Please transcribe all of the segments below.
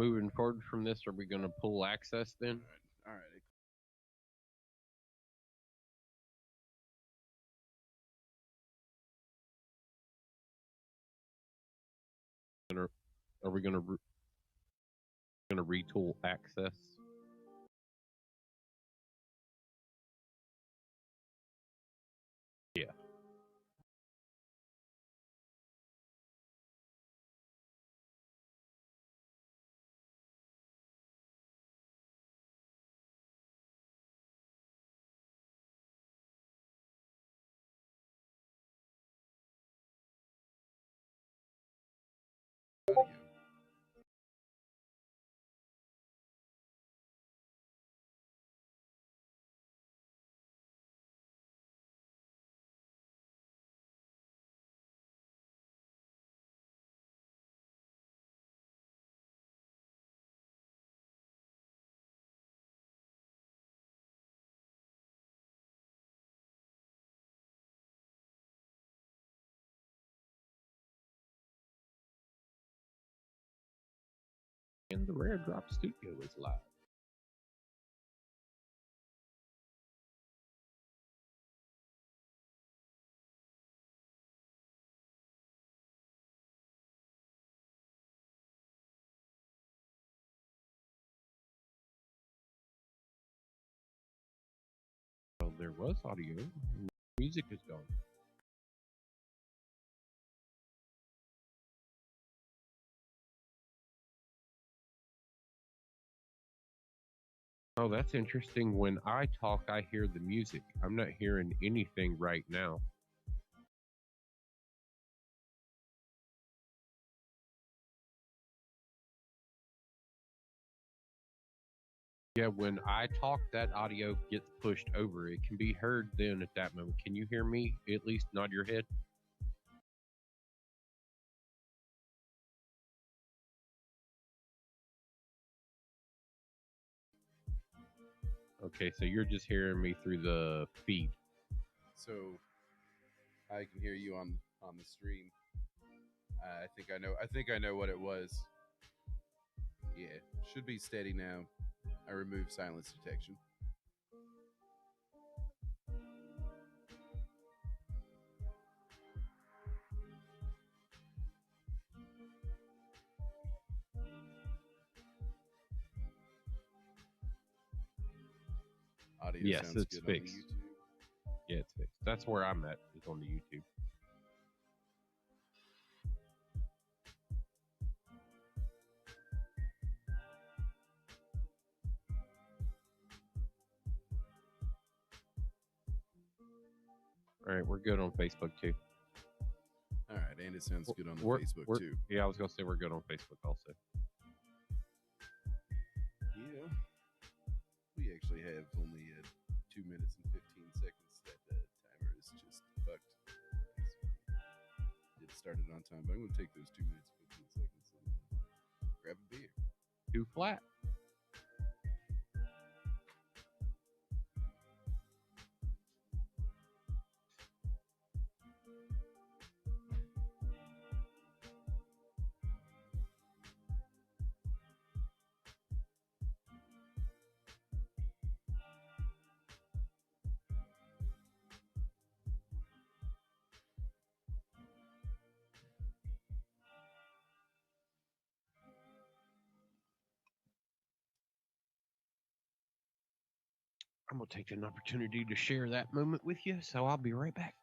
moving forward from this, are we going to pull access then? All right. Are we going to retool access? Yeah. Audio. And the Rare Drop Studio is live. Well, there was audio. Music is gone. Oh, that's interesting. When I talk, I hear the music. I'm not hearing anything right now. Yeah, when I talk, that audio gets pushed over. It can be heard then at that moment. Can you hear me? At least nod your head. Okay, so you're just hearing me through the feed. So I can hear you on the stream. I think I know what it was. Yeah, should be steady now. I removed silence detection. Audio Yes, sounds it's good fixed. on the YouTube. Yeah, it's fixed. That's where I'm at, is on the YouTube. All right, we're good on Facebook too. All right, and it sounds good on the Facebook too. Yeah, I was gonna say we're good on Facebook also. Yeah, we actually have only 2 minutes and 15 seconds. That timer is just fucked. It started on time, but I'm gonna take those 2 minutes and 15 seconds and grab a beer. Too flat. I'm gonna take an opportunity to share that moment with you, so I'll be right back.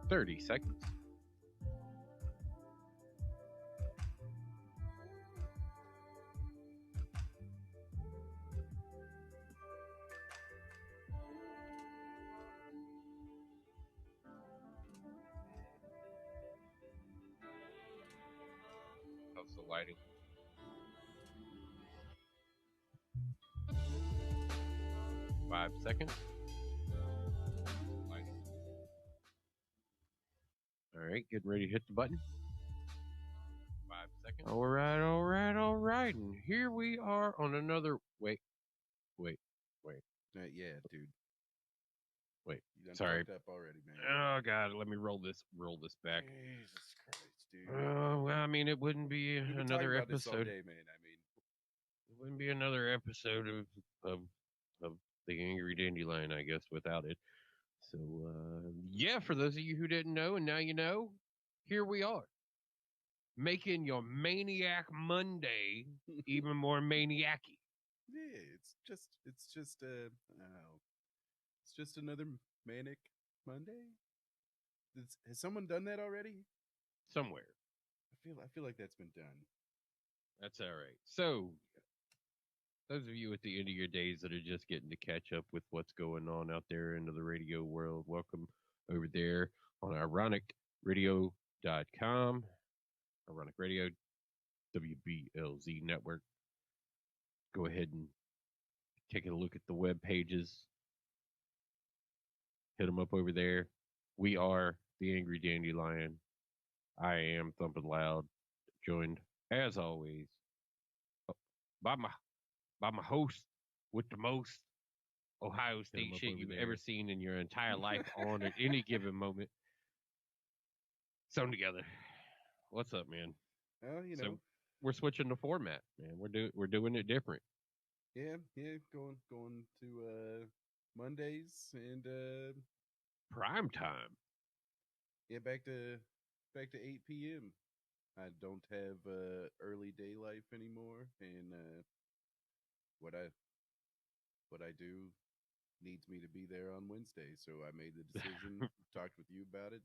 30 seconds. How's the lighting? 5 seconds. Lighting. All right, getting ready to hit the button. 5 seconds. All right. And here we are on another. Wait. Yeah, dude. Wait. You done Sorry. fucked up already, man. Oh God, let me roll this back. Jesus Christ, dude. Well, I mean, it wouldn't be We've been another talking about this all episode. day, man. I mean, It wouldn't be another episode of the Angry Dandelion, I guess, without it. So yeah, for those of you who didn't know, and now you know, here we are, making your Maniac Monday even more maniac-y. yeah, it's just another manic Monday. Has someone done that already? Somewhere. I feel like that's been done. That's all right. So, those of you at the end of your days that are just getting to catch up with what's going on out there into the radio world, welcome over there on IroniqRadio.com. Ironic Radio, WBLZ Network. Go ahead and take a look at the web pages. Hit them up over there. We are the Angry Dandelion. I am Thumping Loud, joined as always by my host with the most Ohio State shit you've ever seen in your entire life on at any given moment. Sewn together. What's up, man? Well, you know, so we're switching the format, man. We're doing it different. Yeah, going to Mondays and prime time. Yeah, back to 8 p.m. I don't have early day life anymore, and what I do needs me to be there on Wednesday. So I made the decision, talked with you about it,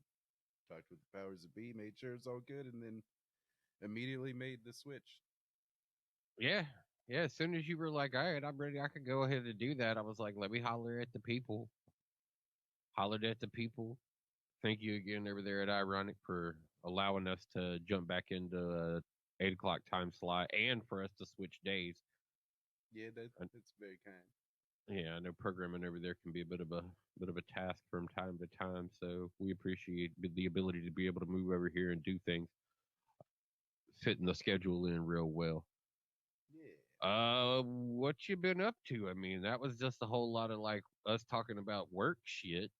talked with the powers that be, made sure it's all good, and then immediately made the switch. Yeah. As soon as you were like, all right, I'm ready, I could go ahead and do that. I was like, let me holler at the people. Hollered at the people. Thank you again over there at Ironic for allowing us to jump back into a 8 o'clock time slot and for us to switch days. Yeah, that's very kind. Yeah, I know programming over there can be a bit of a task from time to time, so we appreciate the ability to be able to move over here and do things, fitting the schedule in real well. Yeah. What you been up to? I mean, that was just a whole lot of like us talking about work shit.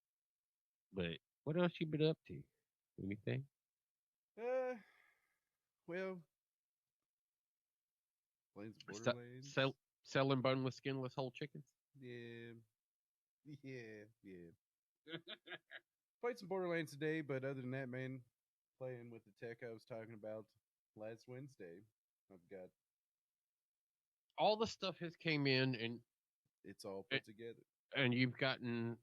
But what else you been up to? Anything? Well, playing some Borderlands. Selling boneless, skinless whole chickens. Yeah. Played some Borderlands today, but other than that, man, playing with the tech I was talking about last Wednesday. I've got all the stuff has came in and it's all put together. And you've gotten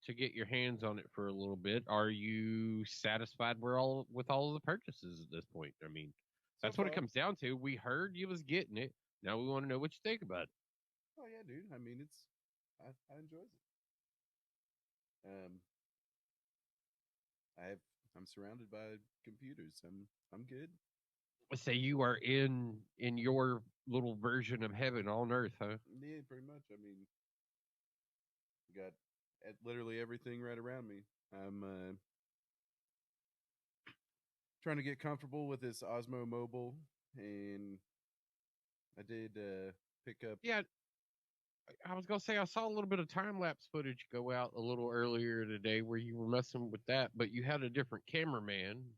to get your hands on it for a little bit. Are you satisfied with all of the purchases at this point? I mean, that's what it comes down to. We heard you was getting it. Now we want to know what you think about it. Oh yeah, dude. I mean, I enjoy it. I'm surrounded by computers. I'm good. Say you are in your little version of heaven on earth, huh? Yeah, pretty much. I mean, got literally everything right around me. I'm trying to get comfortable with this Osmo Mobile, and I did pick up. Yeah, I was gonna say I saw a little bit of time lapse footage go out a little earlier today where you were messing with that, but you had a different cameraman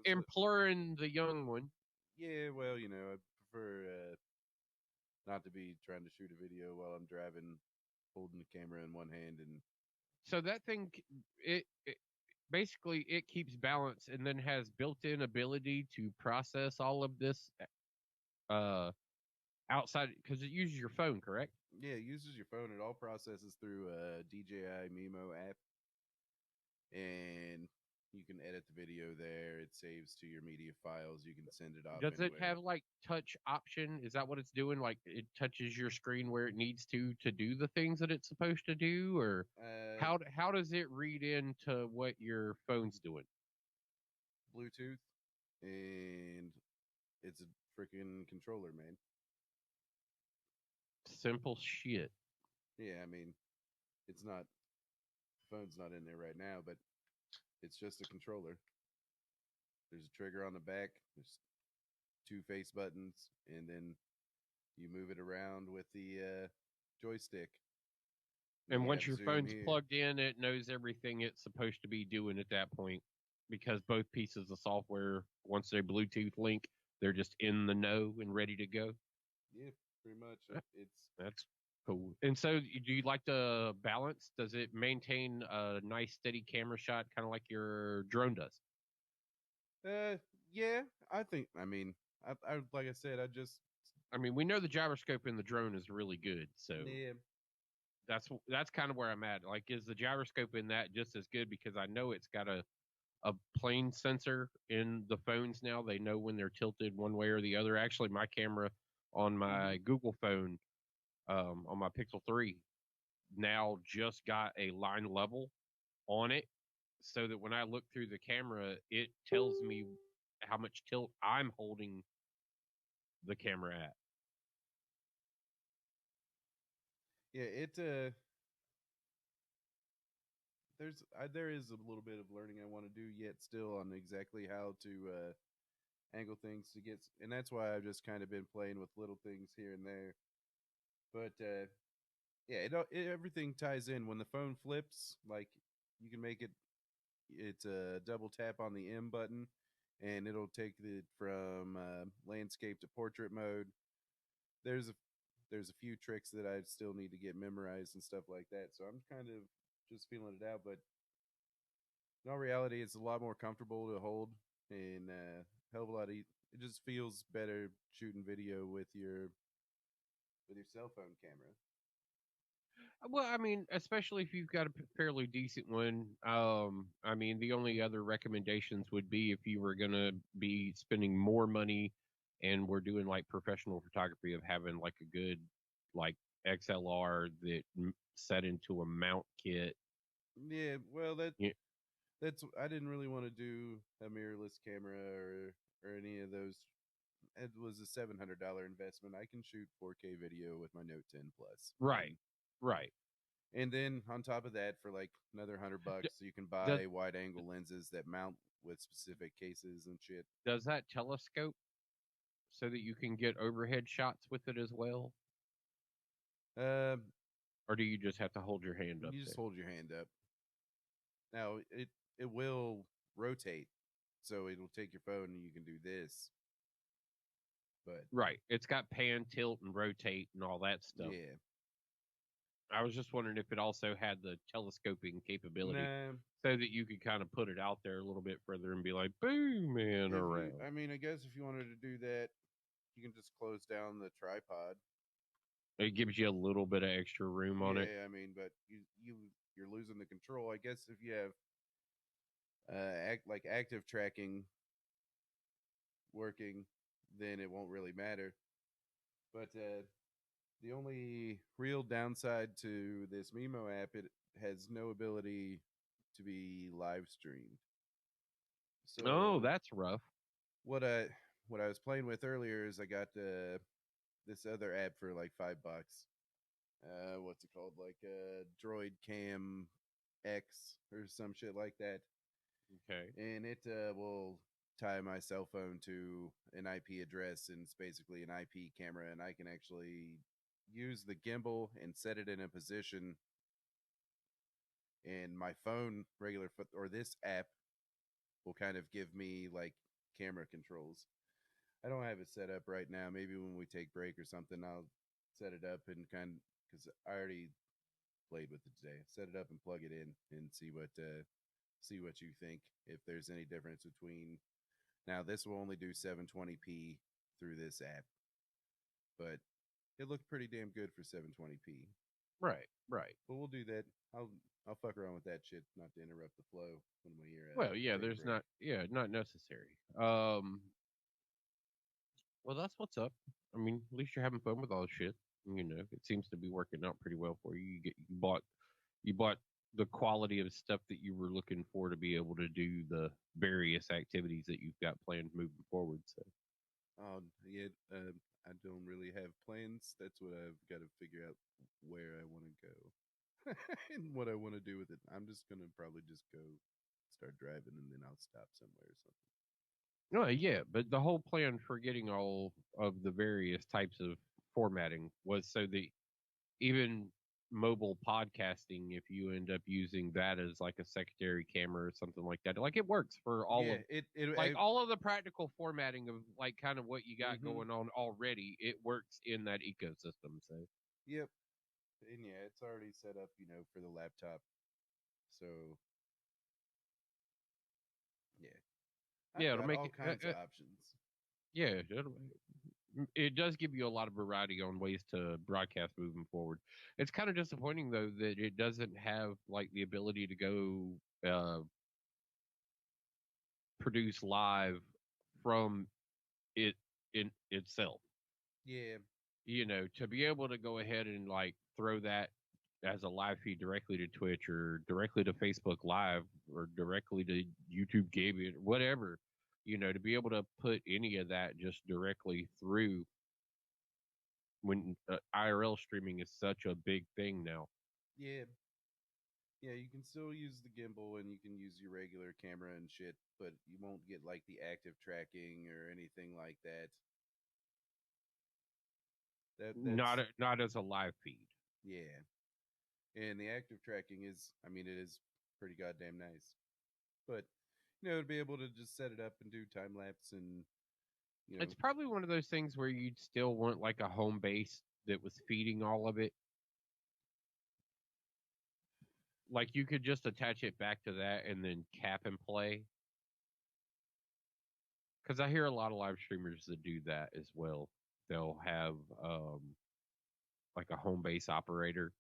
imploring the young one. Yeah, well, you know, I prefer not to be trying to shoot a video while I'm driving, holding the camera in one hand, and so that thing it basically it keeps balance and then has built-in ability to process all of this outside because it uses your phone, correct? Yeah, it uses your phone. It all processes through a DJI Mimo app, and can edit the video there. It saves to your media files. You can send it off Does it anywhere. have like touch option? Is that what it's doing? Like it touches your screen where it needs to do the things that it's supposed to do, or how does it read into what your phone's doing? Bluetooth, and it's a freaking controller, man. Simple shit. Yeah, I mean, it's not the phone's not in there right now, but it's just a controller. There's a trigger on the back. There's two face buttons, and then you move it around with the joystick. And You once got your zoom phone's here. plugged in, it knows everything it's supposed to be doing at that point because both pieces of software, once they Bluetooth link, they're just in the know and ready to go. Yeah, pretty much. It's That's cool. And so, do you like the balance? Does it maintain a nice steady camera shot, kind of like your drone does? yeah. I think. I mean, I like I said, I mean, we know the gyroscope in the drone is really good, so yeah. that's kind of where I'm at. Like, is the gyroscope in that just as good? Because I know it's got a plane sensor in the phones now. They know when they're tilted one way or the other. Actually, my camera on my Google phone, on my Pixel 3, now just got a line level on it, so that when I look through the camera, it tells me how much tilt I'm holding the camera at. Yeah, there is a little bit of learning I want to do yet still on exactly how to angle things to get, and that's why I've just kind of been playing with little things here and there. But yeah, everything ties in when the phone flips. Like you can make it's a double tap on the M button, and it'll take it from landscape to portrait mode. There's a there's a few tricks that I still need to get memorized and stuff like that. So I'm kind of just feeling it out, but in all reality, it's a lot more comfortable to hold and hell of a lot. It just feels better shooting video with your cell phone camera. Well, I mean, especially if you've got a fairly decent one. I mean, the only other recommendations would be if you were going to be spending more money and we're doing like professional photography, of having like a good like XLR that set into a mount kit. Yeah, well Yeah, that's I didn't really want to do a mirrorless camera or any of those. It was a $700 investment. I can shoot 4K video with my Note 10 Plus, right, right. and then on top of that, for like another D- $100, you can does buy wide angle lenses that mount with specific cases and shit. does that telescope so that you can get overhead shots with it as well, Um, or do you just have to hold your hand up you just there? hold your hand up. Now it will rotate, so it'll take your phone and you can do this. But Right. It's got pan, tilt, and rotate and all that stuff. yeah, I was just wondering if it also had the telescoping capability nah. so that you could kind of put it out there a little bit further and be like, boom, man, If you, around. I mean, I guess if you wanted to do that, you can just close down the tripod. It gives you a little bit of extra room on it. Yeah, I mean, but you're losing the control. I guess if you have active tracking working, then it won't really matter. But the only real downside to this Mimo app, it has no ability to be live streamed. Oh, So that's rough. what I what I was playing with earlier is I got this other app for like $5. What's it called? Like Droid Cam X or some shit like that, Okay. and it will tie my cell phone to an IP address, and it's basically an IP camera, and I can actually use the gimbal and set it in a position, and my phone regular foot or this app will kind of give me like camera controls. I don't have it set up right now. Maybe when we take break or something, I'll set it up and kind of, because I already played with it today. Set it up and plug it in and see what you think. If there's any difference between now, this will only do 720p through this app, but it looked pretty damn good for 720p. Right, right. But we'll do that. I'll I'll fuck around with that shit, not to interrupt the flow when we Well, yeah, take a there's break. not necessary. Well, that's what's up. I mean, at least you're having fun with all the shit. You know, it seems to be working out pretty well for you. You bought the quality of stuff that you were looking for to be able to do the various activities that you've got planned moving forward. So, Yeah, I don't really have plans. That's what I've got to figure out where I want to go and what I want to do with it. I'm just gonna probably just go start driving and then I'll stop somewhere or something. no, yeah, but the whole plan for getting all of the various types of formatting was so that even mobile podcasting, if you end up using that as like a secondary camera or something like that, like it works for all Yeah, of it like all of the practical formatting of like kind of what you got mm-hmm. going on already. It works in that ecosystem. So Yep, and yeah, it's already set up, for the laptop. So yeah, I've yeah, it'll got make all it. kinds of options. Yeah, it does give you a lot of variety on ways to broadcast moving forward. It's kind of disappointing though that it doesn't have like the ability to go produce live from it in itself. Yeah, You know, to be able to go ahead and like throw that as a live feed directly to Twitch or directly to Facebook Live or directly to YouTube Gaming, whatever, you know, to be able to put any of that just directly through when IRL streaming is such a big thing now. yeah, yeah. You can still use the gimbal and you can use your regular camera and shit, but you won't get like the active tracking or anything like that. That's Not as a live feed. yeah. And the active tracking is, I mean, it is pretty goddamn nice. But to be able to just set it up and do time lapse and you know, It's probably one of those things where you'd still want like a home base that was feeding all of it. Like you could just attach it back to that and then cap and play. Because I hear a lot of live streamers that do that as well. They'll have like a home base operator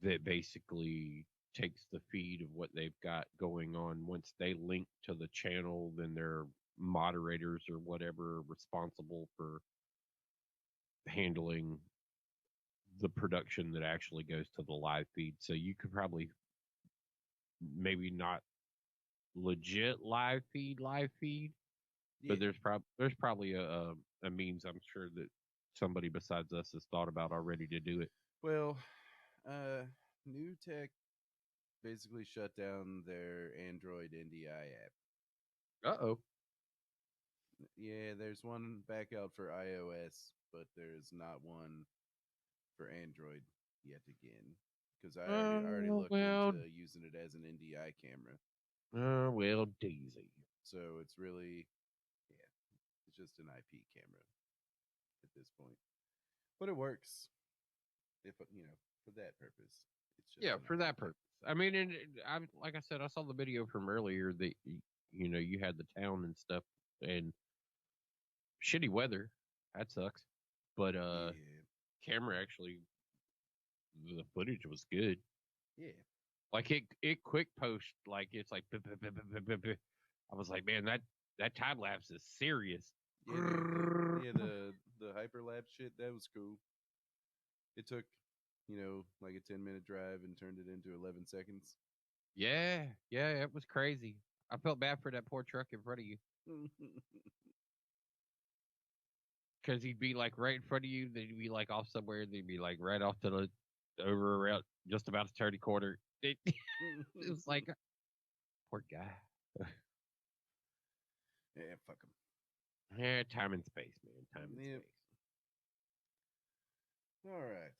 that basically takes the feed of what they've got going on. Once they link to the channel, then their moderators or whatever are responsible for handling the production that actually goes to the live feed. So you could probably maybe not legit live feed, yeah. but there's probably a means I'm sure that somebody besides us has thought about already to do it. Well, uh, New Tech basically shut down their Android NDI app. Oh, Yeah, there's one back out for iOS, but there's not one for Android yet again. Because I already looked well, into using it as an NDI camera. well, Daisy. So it's really, yeah, it's just an IP camera at this point. But it works if for that purpose. It's just Yeah, an for IP that camera. purpose. I mean, and I like I said, I saw the video from earlier that you know you had the town and stuff and shitty weather. That sucks. But Yeah, camera actually the footage was good. yeah, Like it quick post like it's like I was like, man, that time lapse is serious. yeah, dude. The hyperlapse shit that was cool. It took like a 10-minute drive and turned it into 11 seconds. Yeah, yeah, it was crazy. I felt bad for that poor truck in front of you because he'd be like right in front of you, then he'd be like off somewhere, then he'd be like right off to the over around just about to turn the corner. It was like poor guy. Yeah, fuck him. Yeah, time and space, man. Time and Yep. space. All right.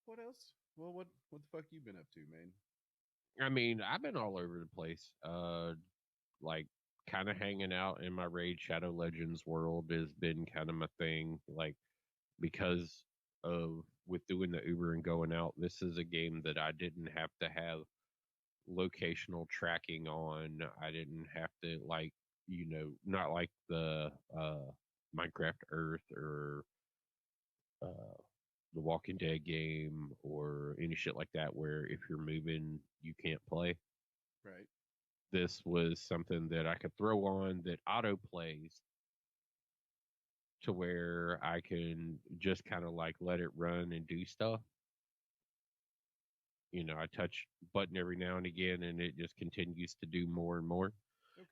What else? Well, what the fuck you been up to, man? I mean, I've been all over the place. Like kind of hanging out in my Raid Shadow Legends world has been kind of my thing. Like because of with doing the Uber and going out, this is a game that I didn't have to have locational tracking on. I didn't have to like, you know, not like the Minecraft Earth or the Walking Dead game or any shit like that where if you're moving you can't play. Right. This was something that I could throw on that auto plays to where I can just kind of like let it run and do stuff. I touch button every now and again and it just continues to do more and more.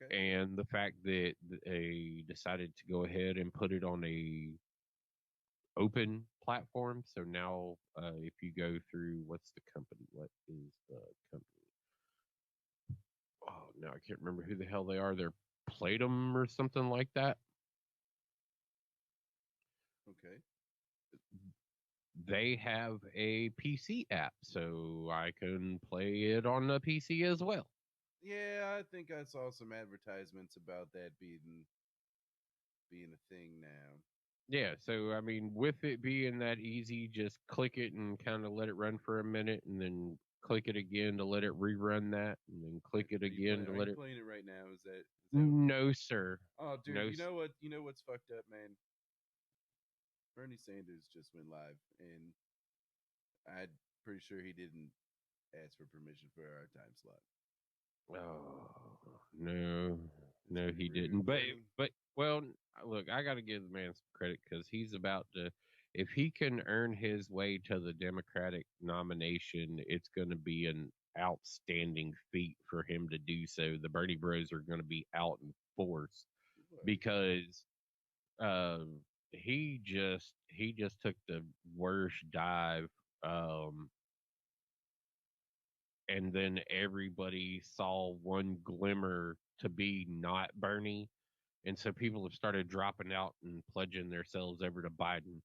Okay. And the fact that they decided to go ahead and put it on a open platform. So now, if you go through, what's the company? What is the company? Oh, no, I can't remember who the hell they are. They're Playdom or something like that. Okay. They have a PC app, so I can play it on the PC as well. Yeah, I think I saw some advertisements about that being a thing now. Yeah, so I mean, with it being that easy, just click it and kind of let it run for a minute, and then click it again to let it rerun that, and then click it Are you again playing? to Are let you it. playing it right now? Is that? No, sir. Oh, dude, No. you know what? You know what's fucked up, man? Bernie Sanders just went live, and I'm pretty sure he didn't ask for permission for our time slot. Oh no, It's no, pretty he rude, didn't. But Bernie. but well, look, I got to give the man some credit because he's about to. If he can earn his way to the Democratic nomination, it's going to be an outstanding feat for him to do so. The Bernie Bros are going to be out in force What? because um, he just took the worst dive. Um, and then everybody saw one glimmer to be not Bernie. And so people have started dropping out and pledging themselves over to Biden.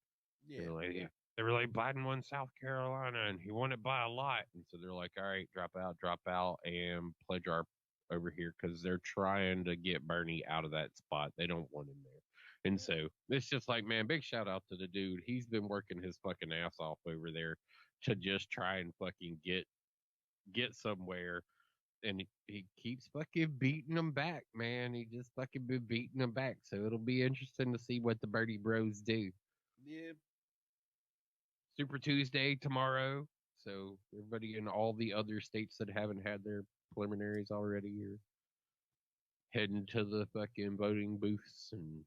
They Yeah. were like, yeah. They were like, Biden won South Carolina and he won it by a lot. And so they're like, all right, drop out, and pledge our over here because they're trying to get Bernie out of that spot. They don't want him there. And so it's just like, man, big shout out to the dude. He's been working his fucking ass off over there to just try and fucking get somewhere, and he keeps fucking beating them back, man. He just fucking been beating them back. So it'll be interesting to see what the Birdie Bros do. Yeah. Super Tuesday tomorrow. So everybody in all the other states that haven't had their preliminaries already are heading to the fucking voting booths, and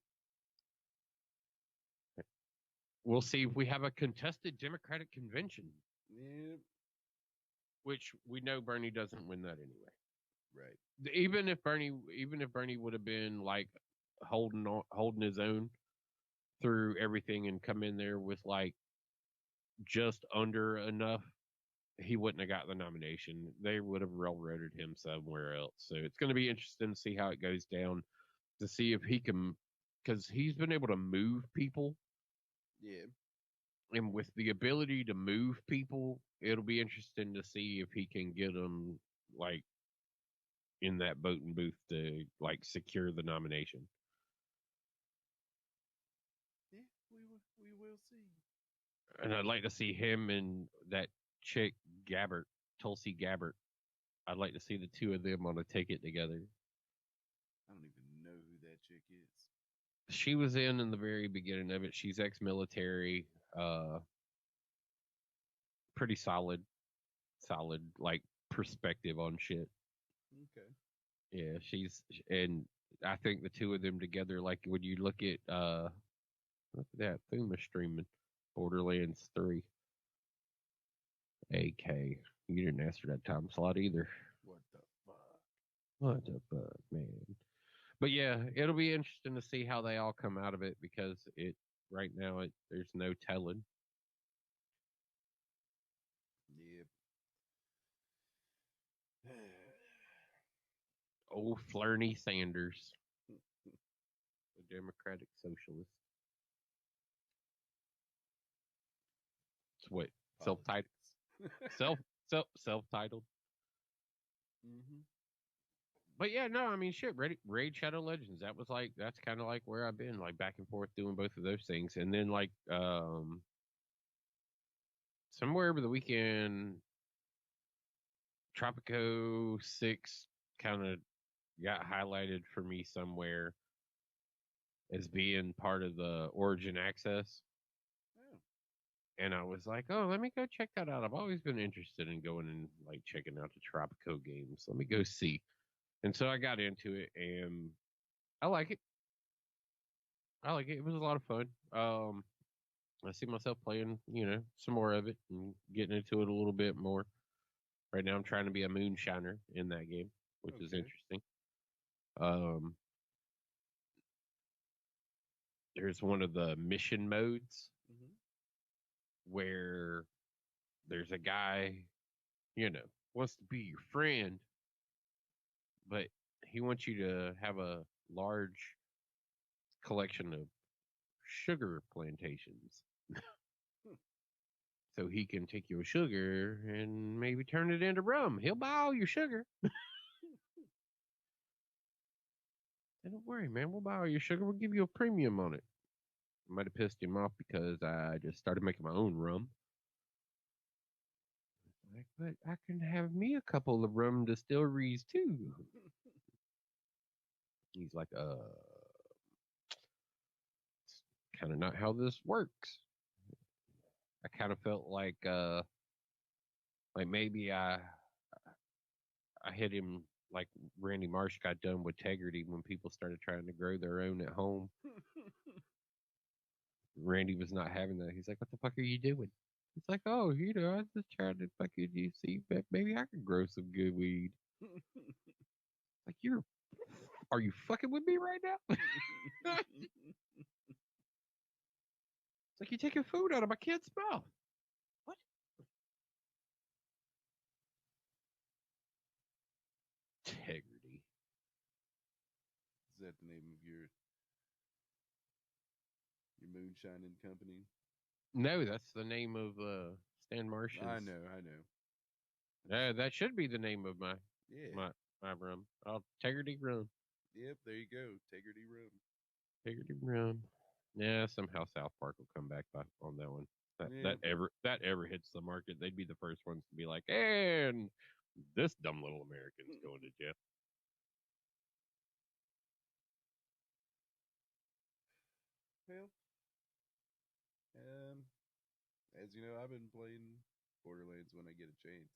we'll see if we have a contested Democratic convention, Yeah. which we know Bernie doesn't win that anyway. Right. Even if Bernie would have been like holding his own through everything and come in there with like just under enough, he wouldn't have got the nomination. They would have railroaded him somewhere else. So it's going to be interesting to see how it goes down, to see if he can, because he's been able to move people, Yeah. and with the ability to move people, it'll be interesting to see if he can get them like in that voting booth to like secure the nomination. Yeah. We will see. And I'd like to see him and that chick Gabbert, Tulsi Gabbert. I'd like to see the two of them on a ticket together. I don't even know who that chick is. She was in the very beginning of it. She's ex-military, uh, pretty solid like perspective on shit. Okay. Yeah, and I think the two of them together, like when you look at that Thuma streaming Borderlands 3, AK. You didn't ask for that time slot either. What the fuck? What the fuck, man? But yeah, it'll be interesting to see how they all come out of it because it right now there's no telling. Yep. Old Flerney Sanders, the Democratic Socialist. It's what self-titled, Politics. self-titled. Mm-hmm. But yeah, no, I mean shit. Raid Shadow Legends. That's kind of like where I've been, like back and forth doing both of those things, and then like somewhere over the weekend, Tropico 6 kind of got highlighted for me somewhere as being part of the Origin Access. Oh. And I was like, oh, let me go check that out. I've always been interested in going and like checking out the Tropico games. Let me go see. And so I got into it, and I like it. I like it. It was a lot of fun. I see myself playing, some more of it and getting into it a little bit more. Right now, I'm trying to be a moonshiner in that game, which is Okay. interesting. Um, there's one of the mission modes Mm-hmm. where there's a guy, you know, wants to be your friend, but he wants you to have a large collection of sugar plantations Hmm. so he can take your sugar and maybe turn it into rum. He'll buy all your sugar. And don't worry, man. We'll buy all your sugar. We'll give you a premium on it. I might have pissed him off because I just started making my own rum. Like, but I can have me a couple of rum distilleries too. He's like, it's kind of not how this works. I kind of felt like maybe I hit him like Randy Marsh got done with Tegrity when people started trying to grow their own at home. Randy was not having that. He's like, "What the fuck are you doing?" It's like, "Oh, I was just trying to fucking you see, maybe I could grow some good weed." Like, are you fucking with me right now? It's like you're taking food out of my kid's mouth. What? Integrity. Is that the name of your moonshining company? No, that's the name of Stan I Marsh's. know, I know. I just, That should be the name of yeah. my my rum. Oh, Integrity Rum. Yep, there you go. Tegrity Rum. Integrity Rum. Yeah, somehow South Park will come back on that one. Yeah. That ever hits the market, they'd be the first ones to be like, and this dumb little American's going to jail. Well, um, as you know, I've been playing Borderlands when I get a chance.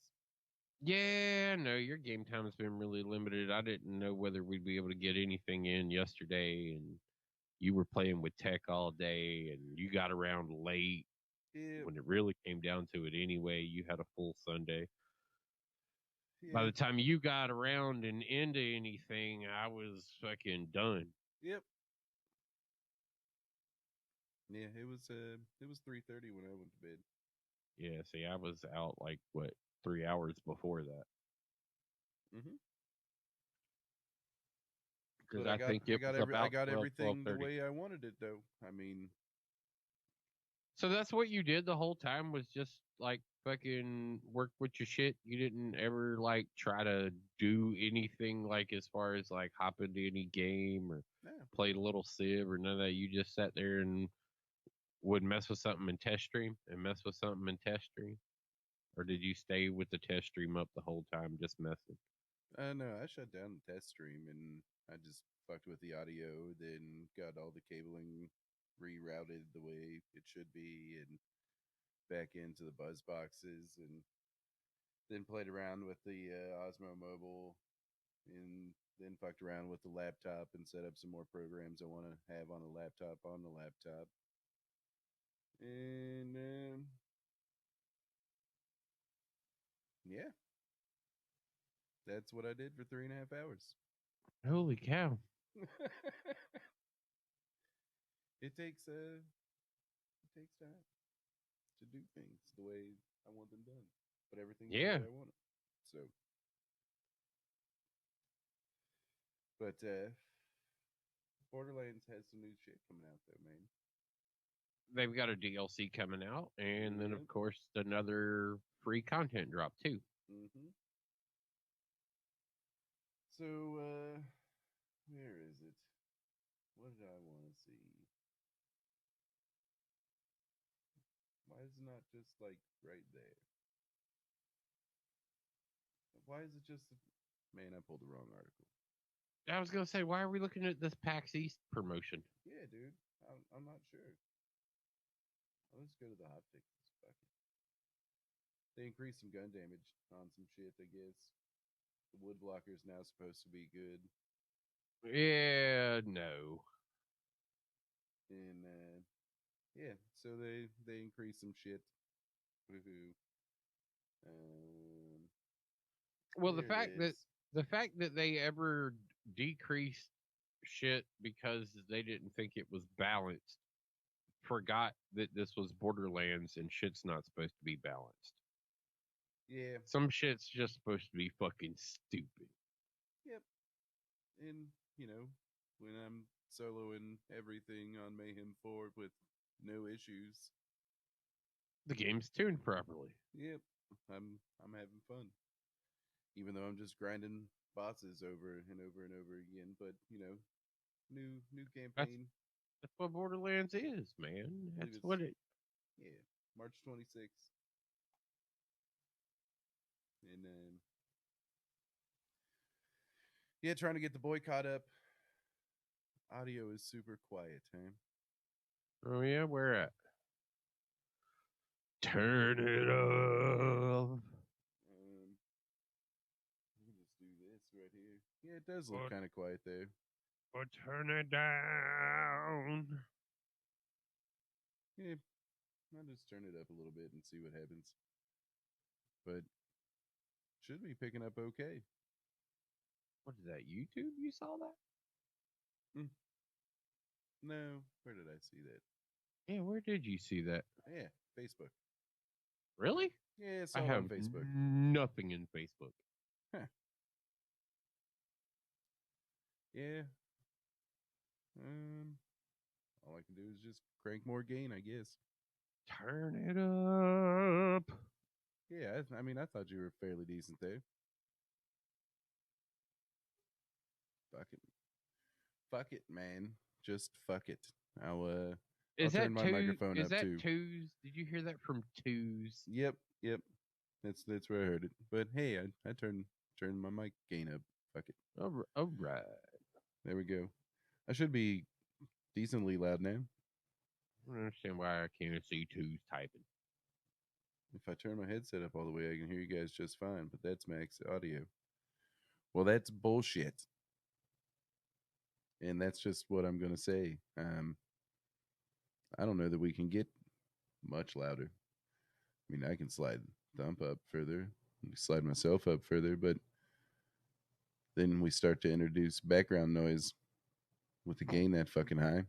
Yeah, no, your game time has been really limited. I didn't know whether we'd be able to get anything in yesterday, and you were playing with tech all day, and you got around late. Yep. When it really came down to it, anyway, you had a full Sunday. By Yep. the time you got around and into anything, I was fucking done. Yep. Yeah, it was 3:30 when I went to bed. Yeah, see, I was out like what 3 hours before that Mm-hmm. because But I think it was I about got 12, everything the 12:30. way I wanted it though. I mean, So that's what you did the whole time was just like fucking work with your shit. You didn't ever like try to do anything like as far as like hop into any game or yeah. played a little Civ or none of that. You just sat there and would mess with something and test stream and mess with something and test stream. Or did you stay with the test stream up the whole time just messing? No, I shut down the test stream and I just fucked with the audio, then got all the cabling rerouted the way it should be and back into the buzz boxes and then played around with the Osmo Mobile and then fucked around with the laptop and set up some more programs I want to have on the laptop And yeah, that's what I did for 3.5 hours. Holy cow. It takes time to do things the way I want them done, but everything's the Yeah. way I want it. So, but Borderlands has some new shit coming out though, man. They've got a DLC coming out, and then of Yep. course another free content drop too. Mm-hmm. So, where is it? What did I want to see? Why is it not just like right there? Why is it just? Man, I pulled the wrong article. I was gonna say, why are we looking at this PAX East promotion? Yeah, dude. I'm not sure. Let's go to the hot tickets. They increased some gun damage on some shit, I guess. The wood blocker's now supposed to be good. Yeah, no. And yeah, so they increased some shit. Woohoo. Um, Well, there it is. the fact that they ever decreased shit because they didn't think it was balanced, forgot that this was Borderlands and shit's not supposed to be balanced. Yeah. Some shit's just supposed to be fucking stupid. Yep. And when I'm soloing everything on Mayhem 4 with no issues, The game's tuned properly. yep, I'm having fun. Even though I'm just grinding bosses over and over and over again, but new campaign. That's what Borderlands is, man. I believe That's it's what it. yeah, March 26th. And yeah, trying to get the boycott up. Audio is super quiet, huh? Oh yeah, where at? Turn it up. We can just do this right here. Yeah, it does look kind of quiet there. Or turn it down. Yeah, I'll just turn it up a little bit and see what happens. But should be picking up okay. What is that? YouTube? You saw that? No, where did I see that? Yeah, where did you see that? Yeah, Facebook. Really? Yeah, I saw I it have on Facebook. nothing in Facebook. Huh. Yeah. All I can do is just crank more gain, I guess. Turn it up. Yeah, I mean, I thought you were fairly decent there. Fuck it, man. Just fuck it. I'll turn my microphone up too. Twos? Did you hear that from Twos? Yep. That's where I heard it. But hey, I turned my mic gain up. Fuck it. All right. There we go. I should be decently loud now. I don't understand why I can't see Twos typing. If I turn my headset up all the way, I can hear you guys just fine. But that's max audio. Well, that's bullshit. And that's just what I'm gonna say. I don't know that we can get much louder. I mean, I can slide Thump up further, slide myself up further, but then we start to introduce background noise with the gain that fucking high.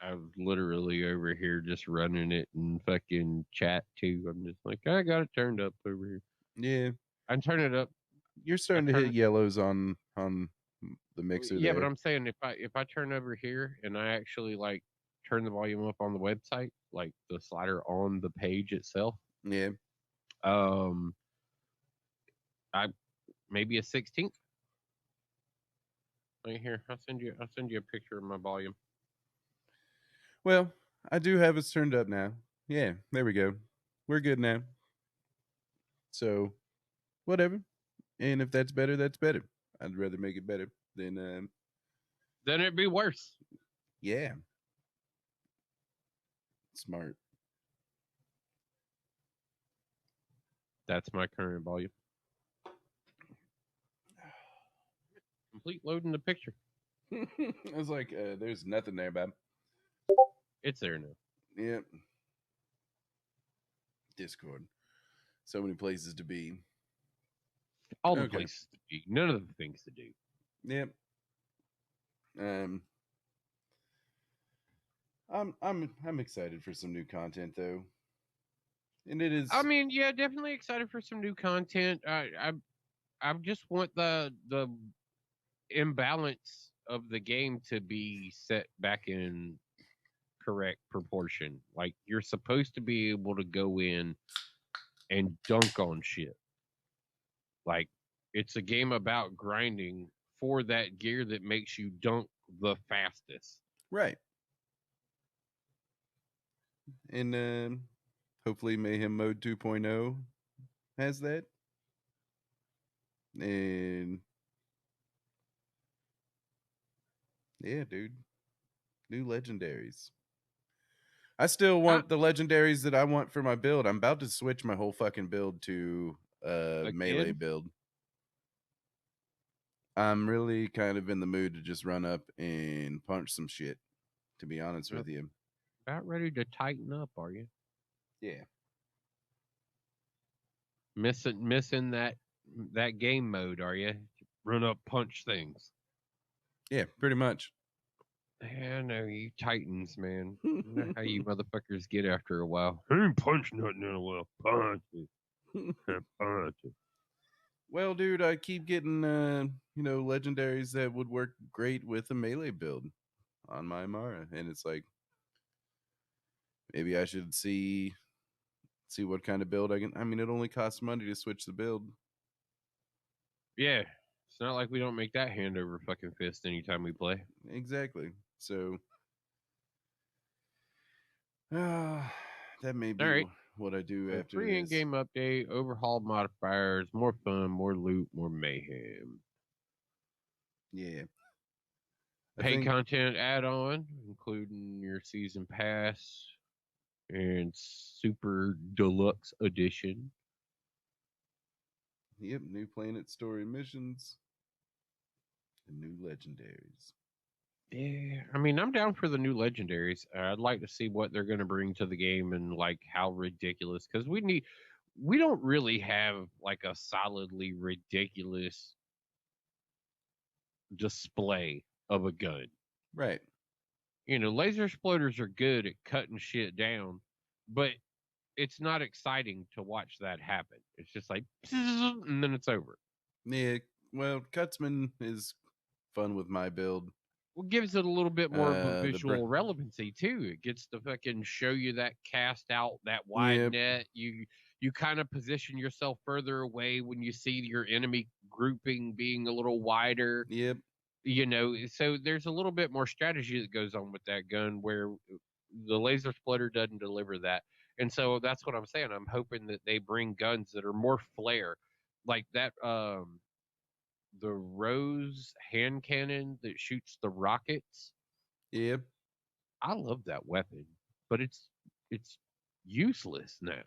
I was literally over here just running it and fucking chat too. I'm just like, I got it turned up over here. Yeah, I turn it up. you're starting to hit yellows on the mixer. Yeah, there. but I'm saying if I turn over here and I actually like turn the volume up on the website, like the slider on the page itself. Yeah. I maybe a 16th. Right here, I'll send you a picture of my volume. Well, I do have it turned up now. Yeah, there we go. We're good now. So, whatever. And if that's better, that's better. I'd rather make it better than Then it'd be worse. Yeah. Smart. That's my current volume. Complete loading the picture. I was like, there's nothing there, Bob. It's there now. Yep. Discord. So many places to be. All the places to be. None of the things to do. Yep. I'm excited for some new content though. And it is I mean, yeah, definitely excited for some new content. I just want the imbalance of the game to be set back in correct proportion. Like you're supposed to be able to go in and dunk on shit. Like it's a game about grinding for that gear that makes you dunk the fastest. Right. And hopefully Mayhem Mode 2.0 has that. And yeah, dude. New legendaries. I still want the legendaries that I want for my build. I'm about to switch my whole fucking build to melee again, build. I'm really kind of in the mood to just run up and punch some shit, to be honest with you. about ready to tighten up, are you? Yeah. Missing that game mode, are you? Run up, punch things. Yeah, pretty much. Yeah, no, you Titans, man. You know how you motherfuckers get after a while. I ain't punch nothing in a while. Punch it. Punch it. Well, dude, I keep getting legendaries that would work great with a melee build on my Mara, and it's like maybe I should see what kind of build I can. I mean, it only costs money to switch the build. Yeah. It's not like we don't make that hand over fucking fist anytime we play. Exactly. So that may All be right. what I do So after free in this. game update, overhauled modifiers, more fun, more loot, more mayhem. Yeah. I Paid think content add on, including your season pass and super deluxe edition. yep, new planet story missions and new legendaries. Yeah, I mean, I'm down for the new legendaries. I'd like to see what they're going to bring to the game and like how ridiculous, because we don't really have like a solidly ridiculous display of a gun. Right. You know, laser exploders are good at cutting shit down, but it's not exciting to watch that happen. It's just like, and then it's over. Yeah. Well, Cutsman is fun with my build. Well, gives it a little bit more of a The visual relevancy too. It gets to fucking show you that cast out, that wide Yep. net. You kind of position yourself further away when you see your enemy grouping being a little wider. Yep. You know, so there's a little bit more strategy that goes on with that gun where the laser splitter doesn't deliver that. And so that's what I'm saying. I'm hoping that they bring guns that are more flare, like that the Rose hand cannon that shoots the rockets. Yep. I love that weapon, but it's useless now.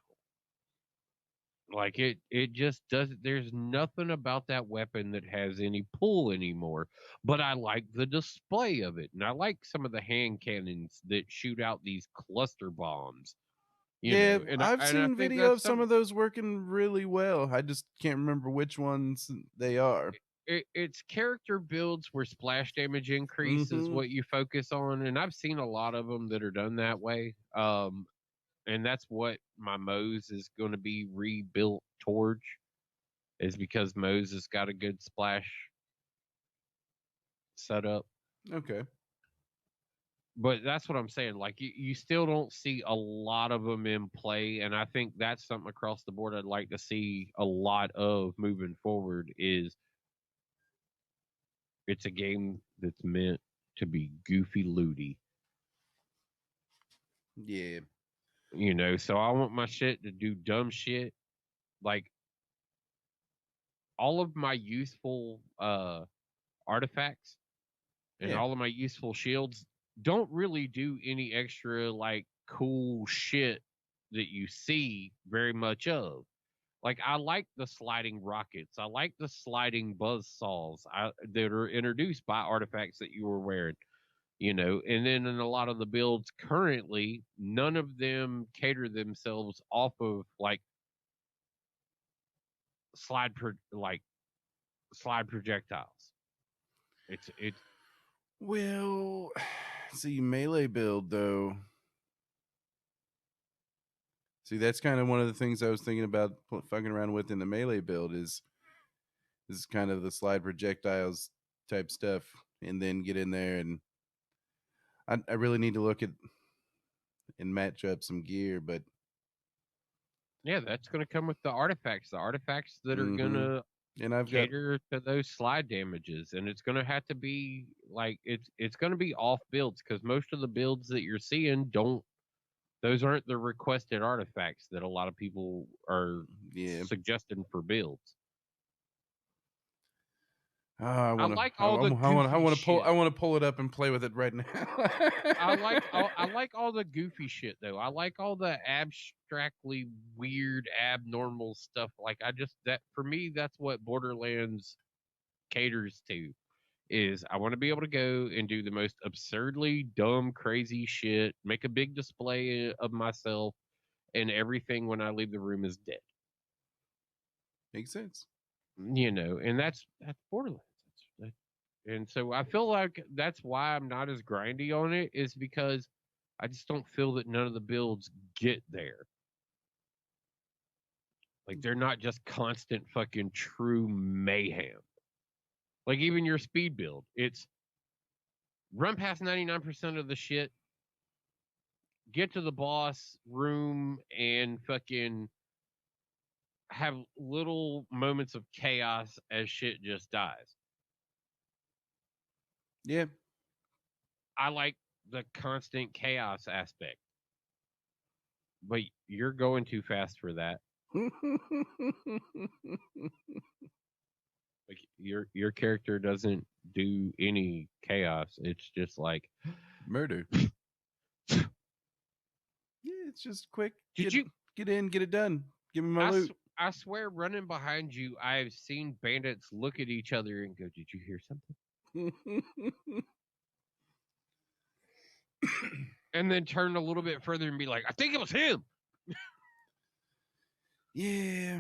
Like it just doesn't. There's nothing about that weapon that has any pull anymore. But I like the display of it, and I like some of the hand cannons that shoot out these cluster bombs. You Yeah, know, and I've I seen think video that's of some some. of those working really well. I just can't remember which ones they are. It's character builds where splash damage increase is Mm-hmm. what you focus on, and I've seen a lot of them that are done that way. And that's what my Moe's is going to be rebuilt towards, is because Moe's has got a good splash setup. Okay. But that's what I'm saying. Like you still don't see a lot of them in play, and I think that's something across the board I'd like to see a lot of moving forward. Is it's a game that's meant to be goofy looty, Yeah. you know. So I want my shit to do dumb shit. Like all of my useful artifacts and Yeah. all of my useful shields don't really do any extra like cool shit that you see very much of. Like I like the sliding rockets, I like the sliding buzz saws that are introduced by artifacts that you were wearing. You know, and then in a lot of the builds currently, none of them cater themselves off of like like slide projectiles. It's Well, see, melee build though. See, that's kind of one of the things I was thinking about fucking around with in the melee build is kind of the slide projectiles type stuff, and then get in there and I really need to look at and match up some gear, but yeah, that's going to come with the artifacts that are going mm-hmm. to And I've got cater to those slide damages, and it's going to have to be like it's going to be off builds, because most of the builds that you're seeing don't, those aren't the requested artifacts that a lot of people are yeah. suggesting for builds. I I like all the goofy shit. I want to pull it up and play with it right now. I like all the goofy shit though. I like all the abstractly weird, abnormal stuff. Like that for me, that's what Borderlands caters to. Is I want to be able to go and do the most absurdly dumb, crazy shit, make a big display of myself, and everything when I leave the room is dead. Makes sense. And that's Borderlands. And so I feel like that's why I'm not as grindy on it, is because I just don't feel that none of the builds get there. Like they're not just constant fucking true mayhem. Like even your speed build, it's run past 99% of the shit, get to the boss room and fucking have little moments of chaos as shit just dies. Yeah. I like the constant chaos aspect. But you're going too fast for that. Like your character doesn't do any chaos. It's just like murder. Yeah, it's just quick. Get in, get it done. Give me my loot. I swear, running behind you, I've seen bandits look at each other and go, "Did you hear something?" And then turn a little bit further and be like, "I think it was him." Yeah.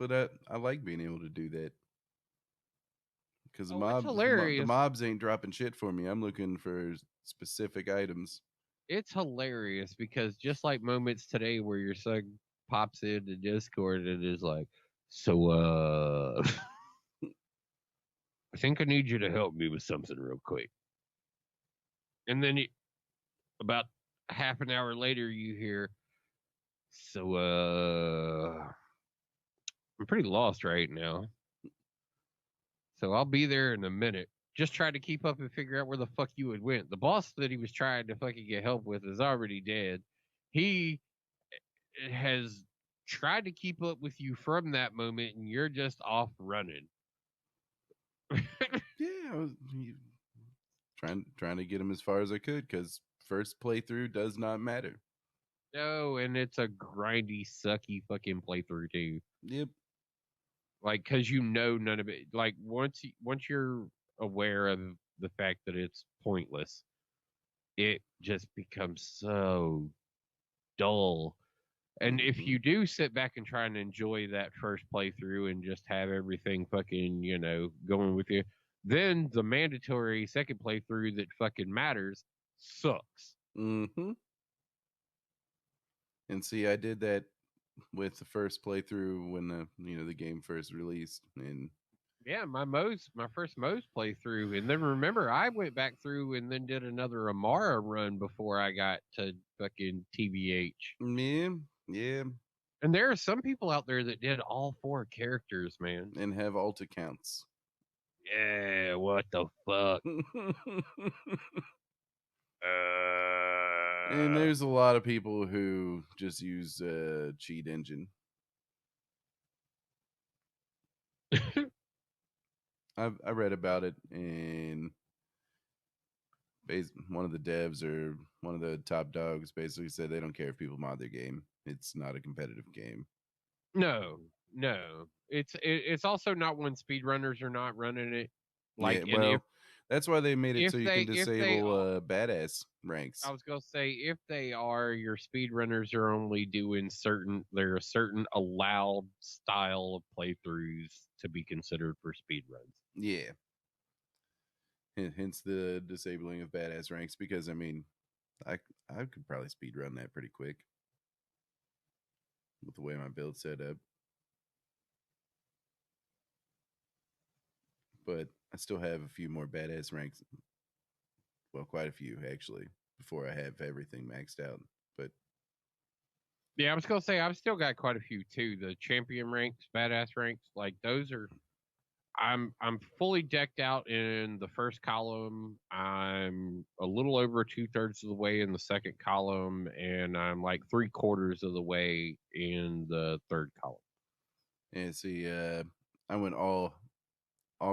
But I like being able to do that. Because the mobs ain't dropping shit for me. I'm looking for specific items. It's hilarious because just like moments today where your son pops into Discord and is like, "So, I think I need you to help me with something real quick." And then about half an hour later, you hear, "So, I'm pretty lost right now. So I'll be there in a minute." Just try to keep up and figure out where the fuck you had went. The boss that he was trying to fucking get help with is already dead. He has tried to keep up with you from that moment, and you're just off running. Yeah, I was trying to get him as far as I could because first playthrough does not matter. No, and it's a grindy, sucky fucking playthrough too. Yep. Like, cause none of it. Like once you're aware of the fact that it's pointless, it just becomes so dull. And if you do sit back and try and enjoy that first playthrough and just have everything fucking, going with you, then the mandatory second playthrough that fucking matters sucks. Mm-hmm. And see, I did that with the first playthrough when the game first released, and yeah, my first Moe's playthrough, and then remember I went back through and then did another Amara run before I got to fucking TBH. Yeah. And there are some people out there that did all 4 characters, man, and have alt accounts. Yeah, what the fuck? And there's a lot of people who just use cheat engine. I read about it, and one of the devs or one of the top dogs basically said they don't care if people mod their game. It's not a competitive game. No. It's also not when speedrunners are not running it. Like, yeah, well, that's why they made it so you can disable badass ranks. I was gonna say, if they are, your speedrunners are only doing there are certain allowed style of playthroughs to be considered for speedruns. Yeah. Hence the disabling of badass ranks, because I mean, I could probably speedrun that pretty quick with the way my build's set up. But I still have a few more badass ranks. Well, quite a few actually, before I have everything maxed out. But yeah, I was gonna say I've still got quite a few too. The champion ranks, badass ranks, like those are. I'm fully decked out in the first column. I'm a little over 2/3 of the way in the second column, and I'm like 3/4 of the way in the third column. Yeah, see, I went all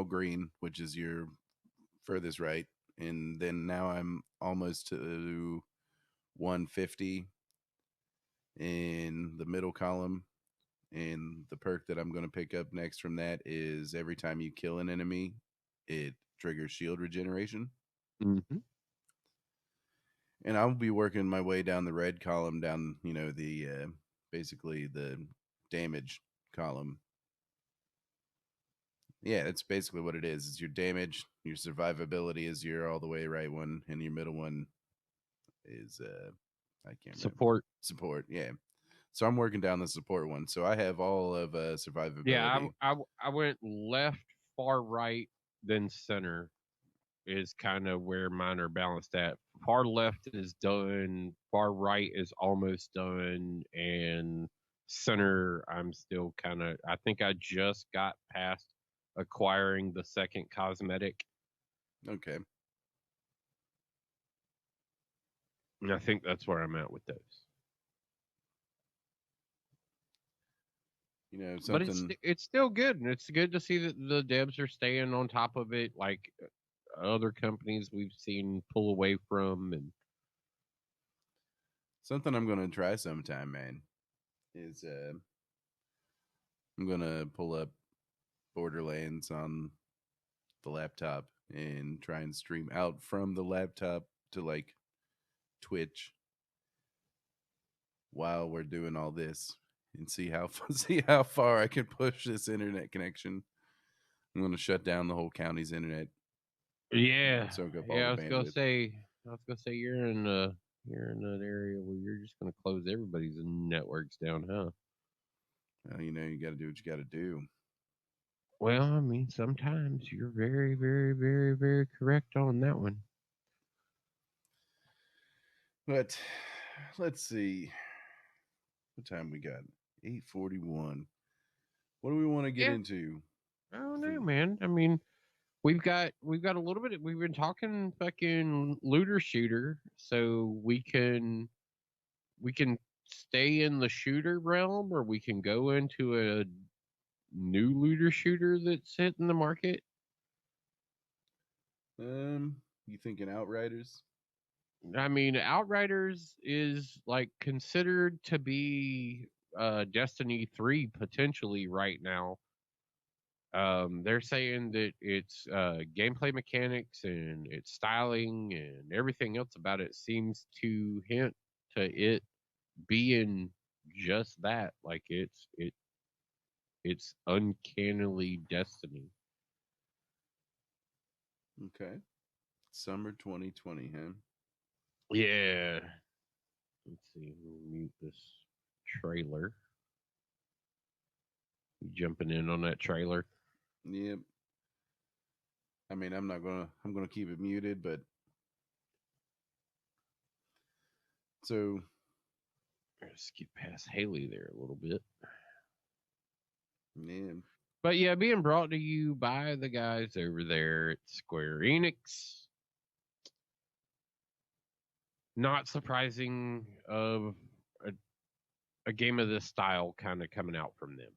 green, which is your furthest right, and then now I'm almost to 150 in the middle column. And the perk that I'm going to pick up next from that is every time you kill an enemy, it triggers shield regeneration. Mm-hmm. And I'll be working my way down the red column, down the basically the damage column. Yeah, that's basically what it is. It's your damage, your survivability is your all the way right one, and your middle one is I can't remember. Support. Support, yeah. So I'm working down the support one. So I have all of Yeah, survivability. I went left, far right, then center is kind of where mine are balanced at. Far left is done, far right is almost done, and center I'm still kind of. I think I just got past acquiring the second cosmetic, Okay. and I think that's where I'm at with those. But Something. it's still good, and it's good to see that the devs are staying on top of it, like other companies we've seen pull away from, and Something I'm gonna try sometime, man, is I'm gonna pull up Borderlands on the laptop and try and stream out from the laptop to like Twitch while we're doing all this and see how see how far I can push this internet connection. I'm gonna shut down the whole county's internet yeah, and soak up all yeah. the bandwidth. I was gonna say you're in that area where you're just gonna close everybody's networks down, huh? Well, you got to do what you got to do. Well, I mean, sometimes you're very, very, very, very correct on that one. But let's see what time we got. 8:41. What do we want to get Yeah, into? I don't know, man. I mean, we've got a little bit. We've been talking fucking looter shooter, so we can stay in the shooter realm, or we can go into a new looter shooter that's hitting the market. You thinking Outriders? I mean, Outriders is like considered to be Destiny 3 potentially right now. They're saying that its gameplay mechanics and its styling and everything else about it seems to hint to it being just that. Like it's uncannily Destiny. Okay. Summer 2020, huh? Yeah. Let's see. We'll mute this trailer. You jumping in on that trailer? Yep. I mean, I'm gonna keep it muted, but so Skip past Haley there a little bit. yeah. But yeah, being brought to you by the guys over there at Square Enix. Not surprising of a game of this style kind of coming out from them.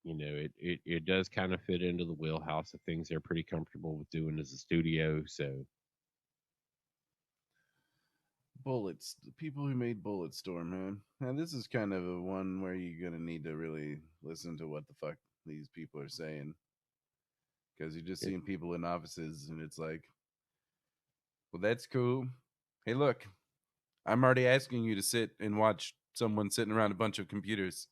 It does kind of fit into the wheelhouse of things they're pretty comfortable with doing as a studio. So Bullets, the people who made Bulletstorm, man. Now this is kind of a one where you're gonna need to really listen to what the fuck these people are saying, because you're just it, seeing people in offices, and it's like, well, that's cool. Hey, look, I'm already asking you to sit and watch someone sitting around a bunch of computers.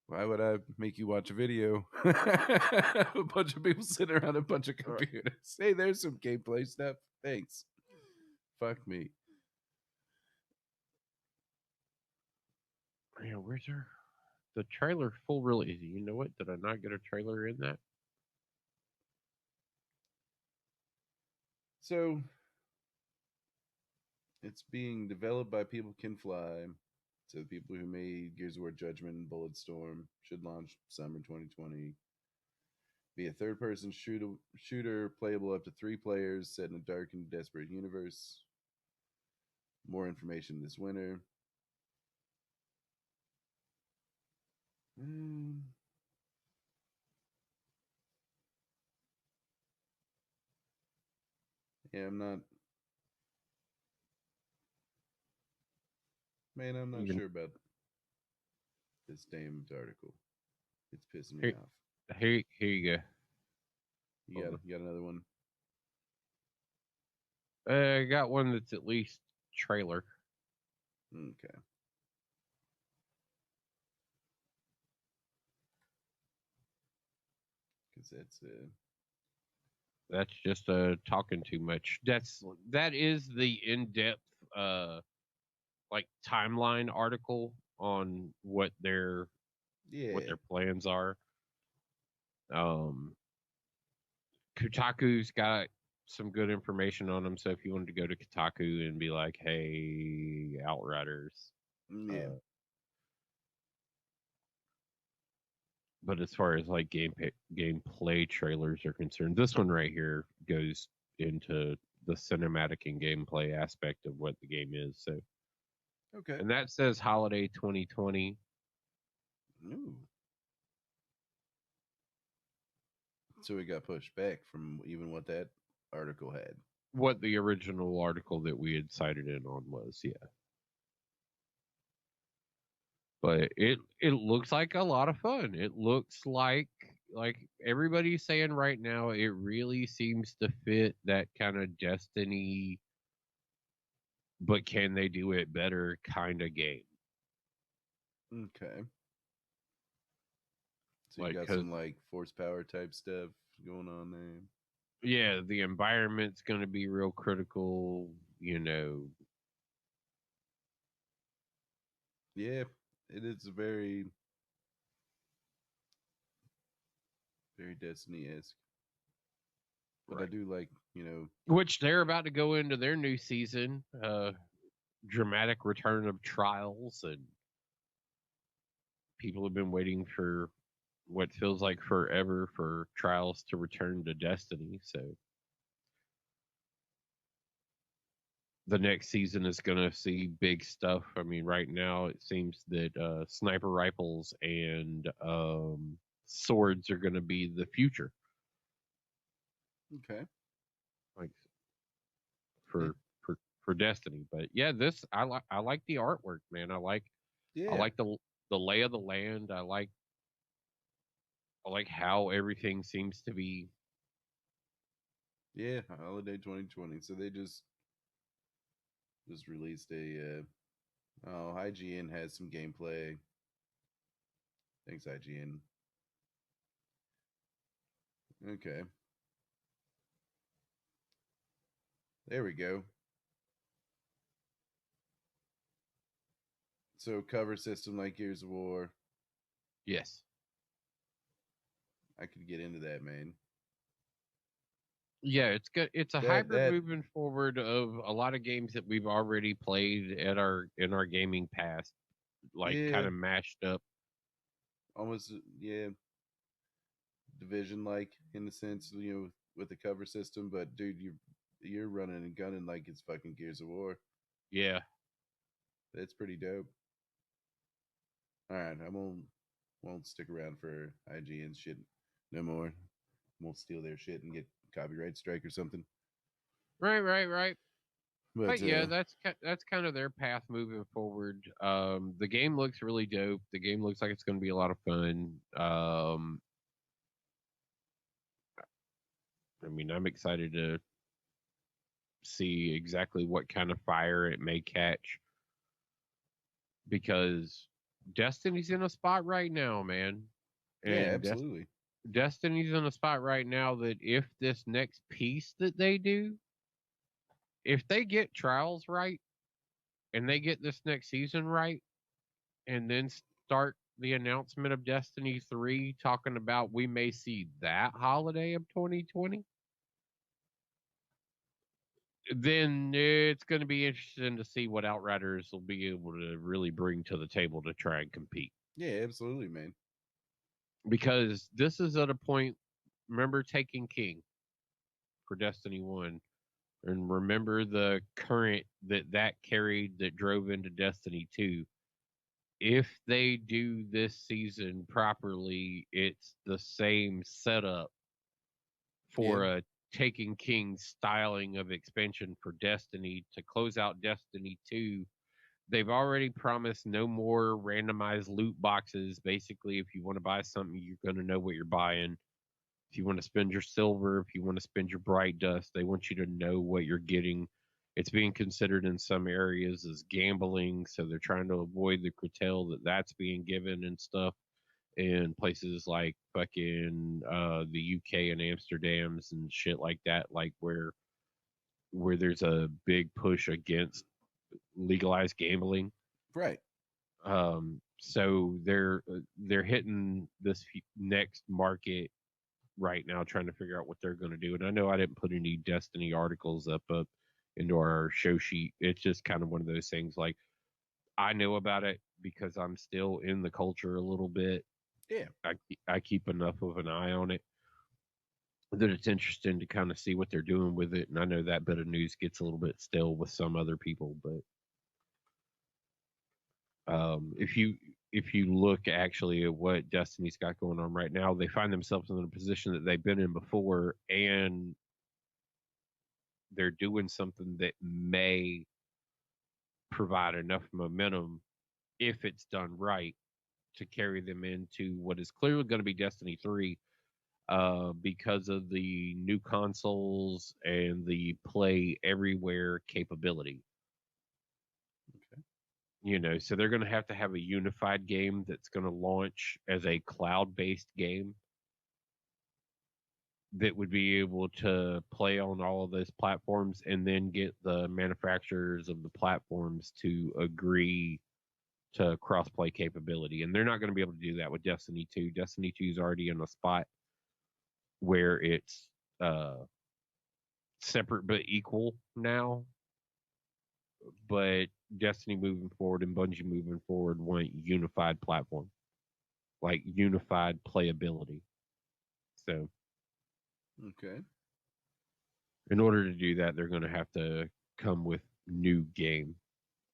Why would I make you watch a video? A bunch of people sitting around a bunch of computers. Hey, there's some gameplay stuff. Thanks. Fuck me. yeah, where's her? The trailer full release. You know what? Did I not get a trailer in that? So it's being developed by People Can Fly. So the people who made Gears of War Judgment and Bulletstorm should launch summer 2020. Be a third-person shooter playable up to 3 players, set in a dark and desperate universe. More information this winter. Yeah, I'm not. Man, I'm not Even sure about this damned article. It's pissing me here, off. here you go. You Hold got you got another one. on. I got one that's at least trailer. Okay. Because That's just talking too much. That is the in-depth uh like timeline article on what yeah. their plans are. Um, Kotaku's got some good information on them. So if you wanted to go to Kotaku and be like, "Hey, Outriders," Yeah. uh, but as far as like gameplay trailers are concerned, this one right here goes into the cinematic and gameplay aspect of what the game is. So, Okay. and that says holiday 2020. Ooh. So it got pushed back from even what that article had. What the original article that we had cited in on was, yeah. But it looks like a lot of fun. It looks like everybody's saying right now. It really seems to fit that kind of Destiny, but can they do it better kind of game. Okay. So you Like, got cause some like force power type stuff going on there. yeah, the environment's going to be real critical. You know, Yeah, it is very, very Destiny esque. But I right? do like, you know, Which they're about to go into their new season. Dramatic return of trials, and people have been waiting for what feels like forever for Trials to return to Destiny. So the next season is going to see big stuff. I mean, right now it seems that sniper rifles and swords are going to be the future, okay. like Yeah. for for Destiny. But yeah, this I like the artwork, man. I Yeah. like the lay of the land. I like how everything seems to be. Yeah. Holiday 2020. So they just released a oh, IGN has some gameplay. Thanks, IGN. Okay. There we go. So cover system like Gears of War. Yes. I could get into that, man. Yeah, it's good. It's a hybrid That moving forward of a lot of games that we've already played at our in our gaming past, like kind yeah, of mashed up. almost yeah, division like in the sense, you know, with the cover system, but dude, you're running and gunning like it's fucking Gears of War. Yeah. That's pretty dope. All right, I won't stick around for IGN shit no more. Won't steal their shit and get copyright strike or something. Right. But But yeah, that's kind of their path moving forward. The game looks really dope. The game looks like it's going to be a lot of fun. I mean, I'm excited to see exactly what kind of fire it may catch because Destiny's in a spot right now, man. yeah, And absolutely. Destiny's in a spot right now that if this next piece that they do, if they get Trials right and they get this next season right, and then start the announcement of Destiny 3 talking about we may see that holiday of 2020, then it's going to be interesting to see what Outriders will be able to really bring to the table to try and compete. Yeah, absolutely, man. Because this is at a point, remember Taking King for Destiny 1, and remember the current that carried that drove into Destiny 2. If they do this season properly, it's the same setup Yeah, for a Taken King's styling of expansion for Destiny to close out Destiny 2. They've already promised no more randomized loot boxes. Basically, if you want to buy something, you're going to know what you're buying. If you want to spend your silver, if you want to spend your bright dust, they want you to know what you're getting. It's being considered in some areas as gambling, so they're trying to avoid the curtail that's being given and stuff in places like fucking the UK and Amsterdam's and shit like that, like where there's a big push against legalized gambling. Right. So they're hitting this next market right now, trying to figure out what they're going to do. And I know I didn't put any Destiny articles up into our show sheet. It's just kind of one of those things. Like I know about it because I'm still in the culture a little bit. Yeah. I keep enough of an eye on it that it's interesting to kind of see what they're doing with it. And I know that bit of news gets a little bit stale with some other people, but if you look actually at what Destiny's got going on right now, they find themselves in a position that they've been in before, and they're doing something that may provide enough momentum if it's done right to carry them into what is clearly going to be Destiny 3 because of the new consoles and the play everywhere capability. Okay. You know, so they're going to have a unified game that's going to launch as a cloud-based game that would be able to play on all of those platforms and then get the manufacturers of the platforms to agree to cross-play capability. And they're not going to be able to do that with Destiny 2. Destiny 2 is already in a spot where it's separate but equal now. But Destiny moving forward and Bungie moving forward want unified platform, like unified playability. So, Okay. in order to do that, they're going to have to come with new game.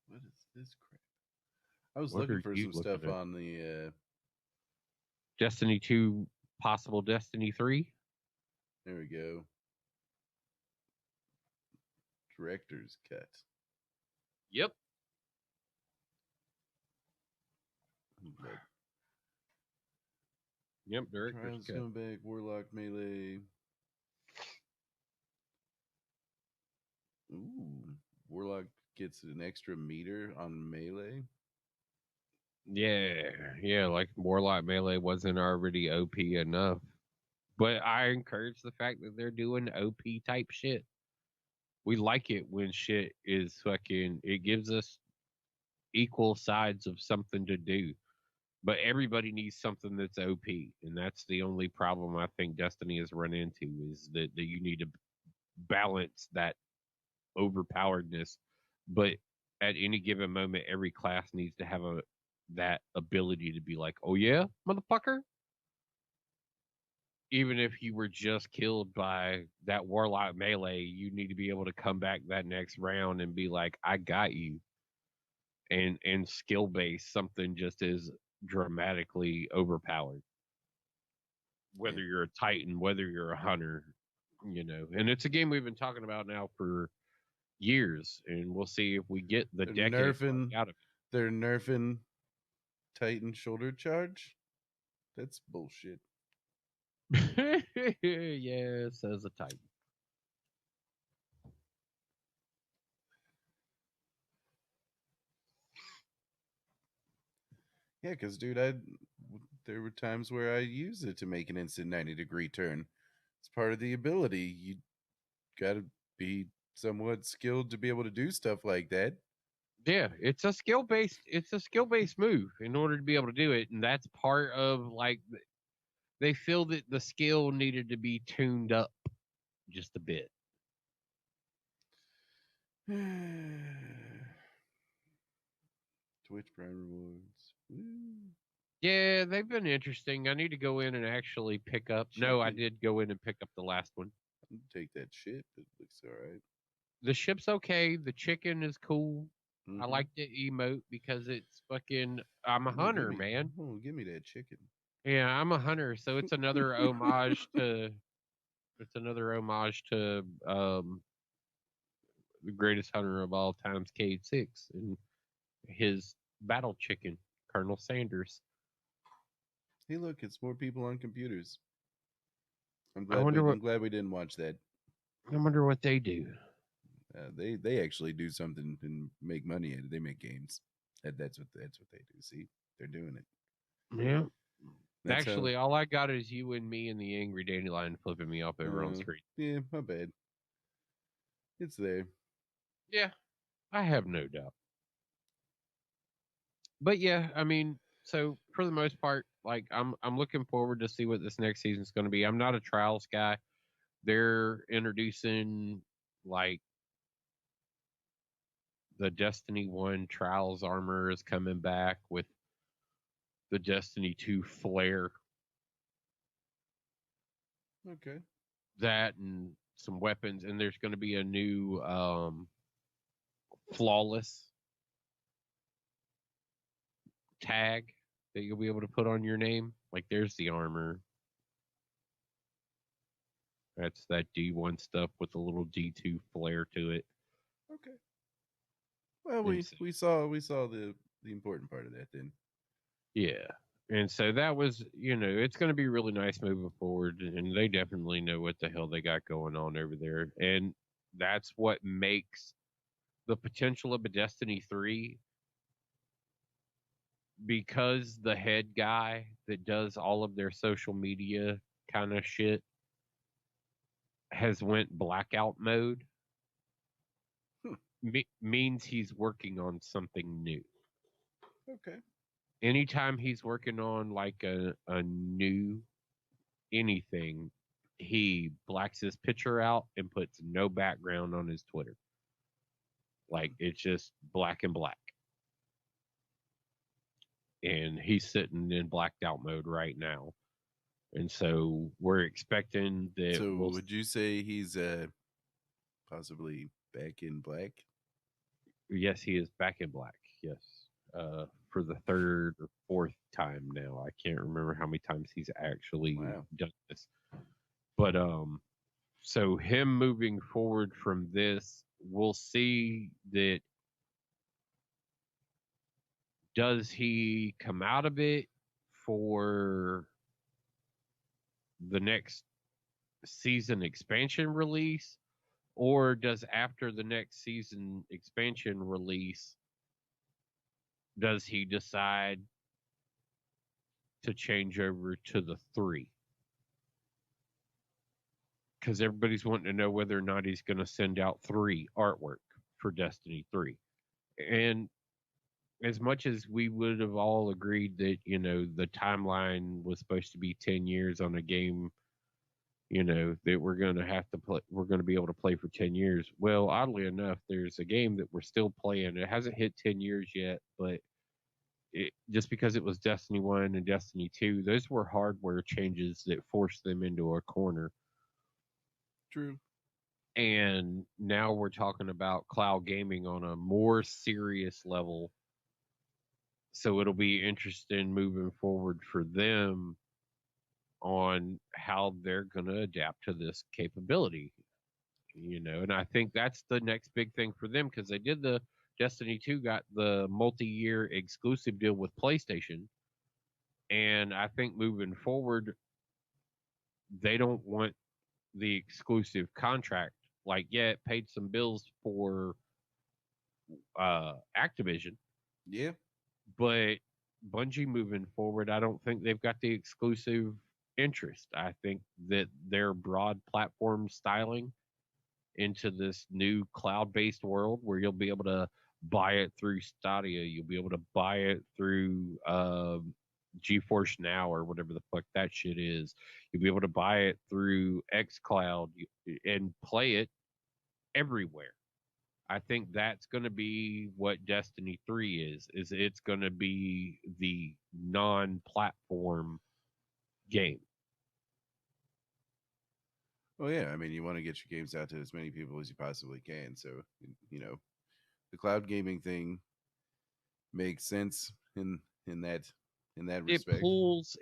What is this crap? I was What looking are for you some looking stuff at? on the. Destiny 2, possible Destiny 3? There we go. Director's cut. Yep. But Yep, director's Trials cut. coming back. Warlock melee. Ooh, Warlock gets an extra meter on melee. Yeah, like Warlock Melee wasn't already OP enough. But I encourage the fact that they're doing OP type shit. We like it when shit is fucking, it gives us equal sides of something to do. But everybody needs something that's OP. And that's the only problem I think Destiny has run into is that you need to balance that overpoweredness. But at any given moment, every class needs to have that ability to be like, oh yeah, motherfucker. Even if you were just killed by that Warlock melee, you need to be able to come back that next round and be like, I got you. And skill based, something just as dramatically overpowered. Whether Yeah. you're a Titan, whether you're a hunter, you know. And it's a game we've been talking about now for years, and we'll see if we get the They're decade mark nerfing. out of They're nerfing Titan shoulder charge. That's bullshit. it. Yeah, says a Titan. Yeah, because dude, there were times where I used it to make an instant 90-degree turn. It's part of the ability. You got to be somewhat skilled to be able to do stuff like that. Yeah, it's a skill based move in order to be able to do it, and that's part of like they feel that the skill needed to be tuned up just a bit. Twitch Prime rewards. Woo. Yeah, they've been interesting. I need to go in and actually pick up. No, I Chicken. did go in and pick up the last one. I'll take that shit. It looks all right. The ship's okay. The chicken is cool. I Mm-hmm. like the emote because it's fucking. I'm a Give me, give hunter, me, man. oh, give me that chicken. Yeah, I'm a hunter, so it's another homage to It's another homage to the greatest hunter of all times, K6, and his battle chicken, Colonel Sanders. Hey, look, it's more people on computers. I'm I glad we wonder what I'm glad we didn't watch that. I wonder what they do. They actually do something and make money at it. They make games. That's what they do. See, they're doing it. Yeah. That's how. Actually, all I got is you and me and the Angry Dandelion flipping me off over on screen. Yeah, my bad. It's there. Yeah, I have no doubt. But yeah, I mean, so for the most part, like I'm looking forward to see what this next season's going to be. I'm not a trials guy. They're introducing like the Destiny 1 trials armor is coming back with the Destiny 2 flare, Okay. that and some weapons, and there's going to be a new flawless tag that you'll be able to put on your name. Like there's the armor. That's that D1 stuff with a little D2 flare to it. Okay. Well, And we so, we saw we saw the important part of that then. yeah. And so that was, it's going to be really nice moving forward. And they definitely know what the hell they got going on over there. And that's what makes the potential of a Destiny 3, because the head guy that does all of their social media kind of shit has went blackout mode, Hmm. means he's working on something new. Okay. Anytime he's working on like a new anything, he blacks his picture out and puts no background on his Twitter. Like it's just black and black. And he's sitting in blacked out mode right now. And so we're expecting that So would you say he's possibly back in black? yes, he is back in black. Yes. For the third or fourth time now. I can't remember how many times he's actually done this. But so him moving forward from this, we'll see that does he come out of it for the next season expansion release, or does after the next season expansion release, does he decide to change over to the 3? Because everybody's wanting to know whether or not he's going to send out 3 artwork for Destiny 3. And as much as we would have all agreed that, the timeline was supposed to be 10 years on a game, that we're going to have to play, we're going to be able to play for 10 years. Well, oddly enough, there's a game that we're still playing. It hasn't hit 10 years yet, but just because it was Destiny 1 and Destiny 2, those were hardware changes that forced them into a corner. True. And now we're talking about cloud gaming on a more serious level. So it'll be interesting moving forward for them on how they're going to adapt to this capability. And I think that's the next big thing for them, because they did the Destiny 2 got the multi-year exclusive deal with PlayStation. And I think moving forward, they don't want the exclusive contract. Like, yeah, it paid some bills for Activision. Yeah. But Bungie moving forward, I don't think they've got the exclusive interest. I think that their broad platform styling into this new cloud-based world where you'll be able to buy it through Stadia, you'll be able to buy it through GeForce Now or whatever the fuck that shit is. You'll be able to buy it through xCloud and play it everywhere. I think that's going to be what Destiny 3 is it's going to be the non-platform game. Well, yeah. I mean, you want to get your games out to as many people as you possibly can. So, the cloud gaming thing makes sense in that respect.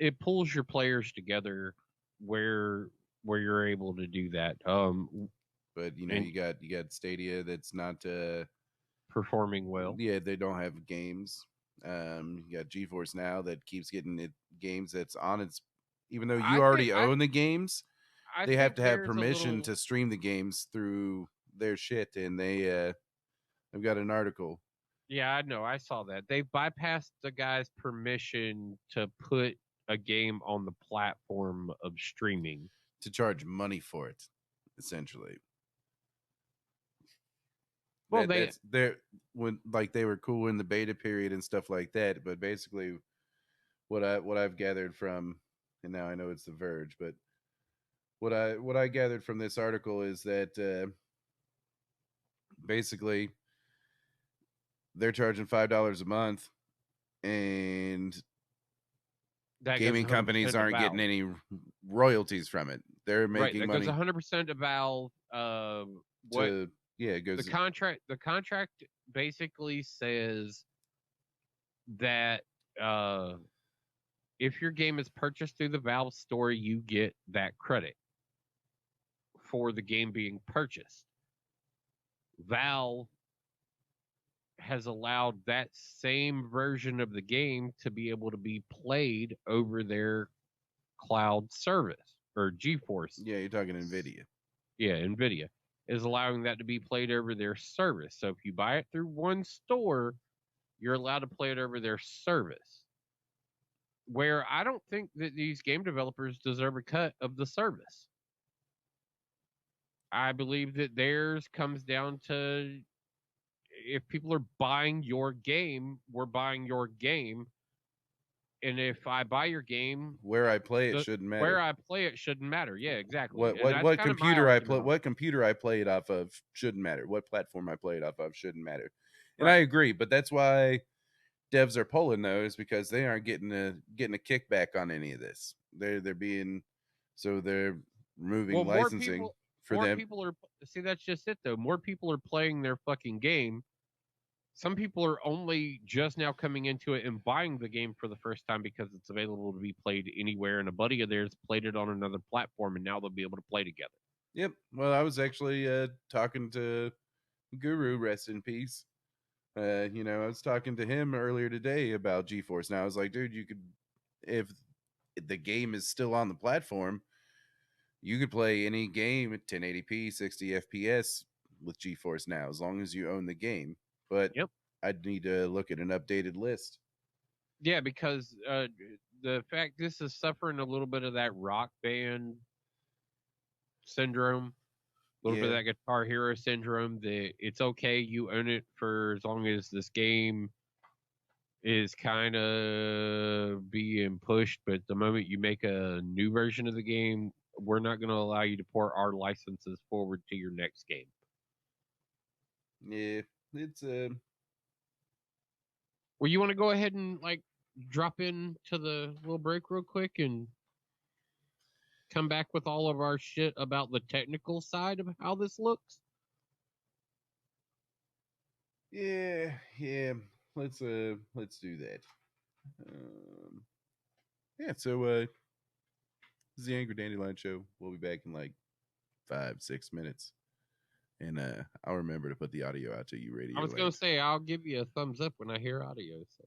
It pulls your players together where where you're able to do that. But And you got Stadia that's not. performing well. Yeah, they don't have games. You got GeForce Now that keeps getting it games that's on its. Even though you I think already own the games, I they have think to have there's a permission little. to stream the games through their shit, and I've got an article Yeah, I know. I saw that they bypassed the guy's permission to put a game on the platform of streaming. to charge money for it, essentially. Well, they That's their when like they were cool in the beta period and stuff like that, but basically what I've gathered from, and now I know it's The Verge, but what I gathered from this article is that basically they're charging $5 a month, and that goes gaming 100% companies to aren't getting Valve. any royalties from it. They're Right, making that goes money 100% to Valve. What to yeah, it goes the contract basically says that uh, if your game is purchased through the Valve store, you get that credit for the game being purchased. Valve has allowed that same version of the game to be able to be played over their cloud service or GeForce. yeah, you're talking Nvidia. Yeah, Nvidia is allowing that to be played over their service. So if you buy it through one store, you're allowed to play it over their service. Where I don't think that these game developers deserve a cut of the service. I believe that theirs comes down to if people are buying your game, we're buying your game. And if I buy your game, Where I play it shouldn't where matter. I play it shouldn't matter. Yeah, exactly. And that's What kind of my computer I play argument on it. what computer I play it off of shouldn't matter. What platform I play it off of shouldn't matter. And I Right. agree, but that's why devs are pulling those, because they aren't getting a kickback on any of this. They're being so they're removing Well, licensing for more them. people are. See, that's just it though. More people are playing their fucking game. Some people are only just now coming into it and buying the game for the first time because it's available to be played anywhere. And a buddy of theirs played it on another platform, and now they'll be able to play together. Yep. Well, I was actually talking to Guru, rest in peace. I was talking to him earlier today about GeForce. Now I was like, dude, you could, if the game is still on the platform, you could play any game at 1080p, 60 FPS with GeForce Now, as long as you own the game. But Yep. I'd need to look at an updated list. Yeah, because the fact this is suffering a little bit of that rock band syndrome, a little bit Yeah. of that Guitar Hero syndrome. That it's okay, you own it for as long as this game is kind of being pushed, but the moment you make a new version of the game, we're not going to allow you to port our licenses forward to your next game. Yeah. It's Well, you want to go ahead and like drop into the little break real quick and come back with all of our shit about the technical side of how this looks? yeah, yeah. Let's do that. Um yeah, so this is the Angry Dandelion Show. We'll be back in like 5-6 minutes. And I'll remember to put the audio out to you, I Radio was going Land. to say, I'll give you a thumbs up when I hear audio. So.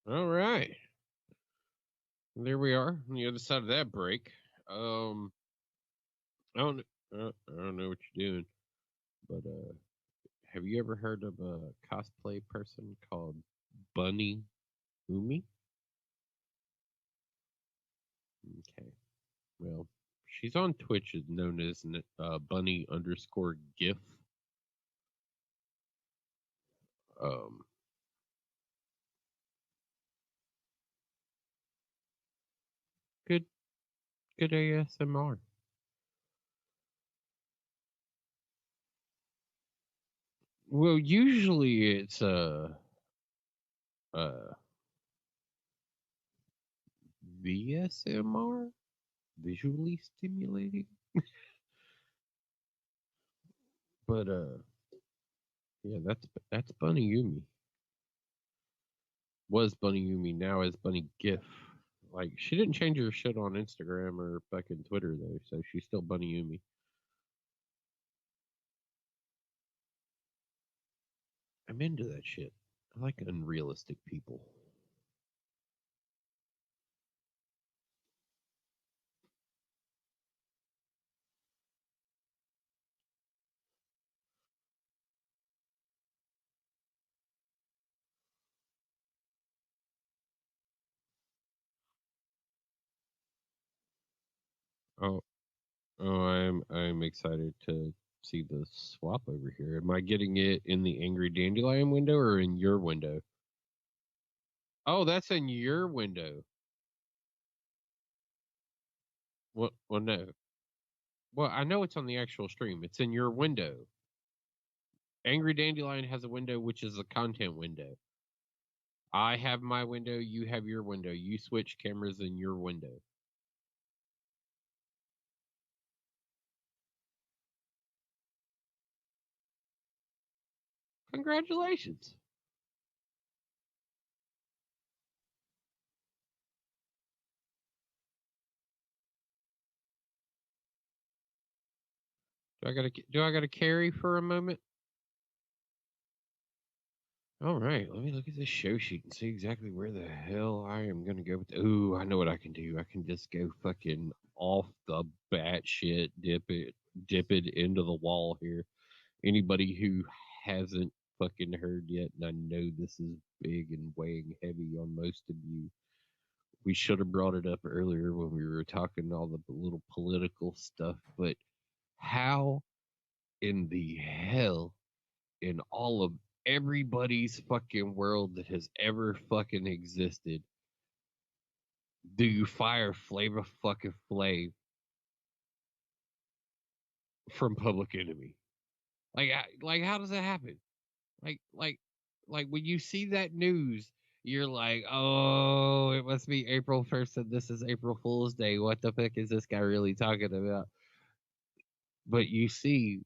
All right. There we are on the other side of that break. I don't, I don't know what you're doing, but have you ever heard of a cosplay person called Bunny Umi? Okay. Well, she's on Twitch, is known as Bunny underscore GIF. Um, good, good ASMR. Well, usually it's uh VSMR, visually stimulating. But yeah, that's Bunny Yumi. Was Bunny Yumi, now is Bunny GIF. Like she didn't change her shit on Instagram or fucking Twitter though, so she's still Bunny Yumi. I'm into that shit. I like unrealistic people. Oh, I'm excited to see the swap over here. Am I getting it in the Angry Dandelion window or in your window? Oh, that's in your window. Well, no. Well, I know it's on the actual stream. It's in your window. Angry Dandelion has a window which is a content window. I have my window. You have your window. You switch cameras in your window. Congratulations. Do I gotta carry for a moment? All right, let me look at this show sheet and see exactly where the hell I am gonna go with. Ooh, I know what I can do. I can just go fucking off the bat shit, dip it into the wall here. Anybody who hasn't fucking heard yet, and I know this is big and weighing heavy on most of you. We should have brought it up earlier when we were talking all the little political stuff, but how in the hell in all of everybody's fucking world that has ever fucking existed do you fire Flavor fucking Flav from Public Enemy? Like how does that happen? Like like like when you see that news, you're like, oh, it must be April 1st and this is April Fool's Day. What the fuck is this guy really talking about? But you see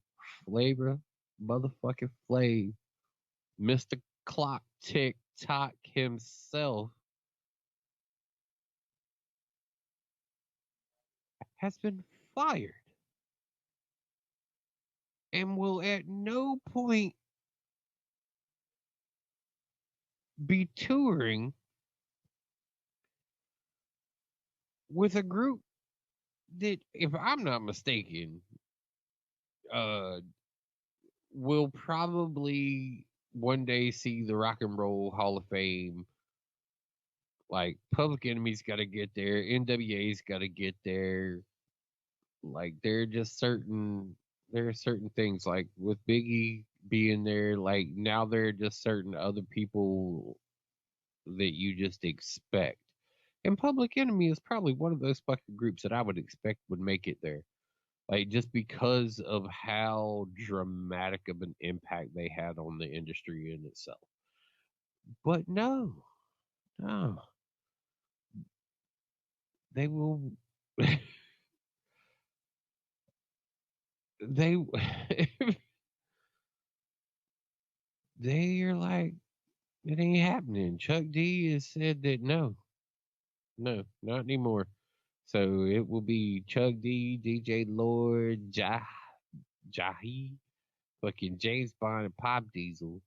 Flavor motherfucking Flav, Mr. Clock Tick Tock himself has been fired and will at no point be touring with a group that, if I'm not mistaken, uh, will probably one day see the Rock and Roll Hall of Fame. Like Public Enemy's got to get there, NWA's got to get there. Like there are certain things like with Biggie being there. Like now there are just certain other people that you just expect. And Public Enemy is probably one of those fucking groups that I would expect would make it there. Like just because of how dramatic of an impact they had on the industry in itself. But no, they will. they they are like it ain't happening. Chuck D has said that no, not anymore. So it will be Chuck D, DJ Lord, Jahi, fucking James Bond, and Pop Diesel.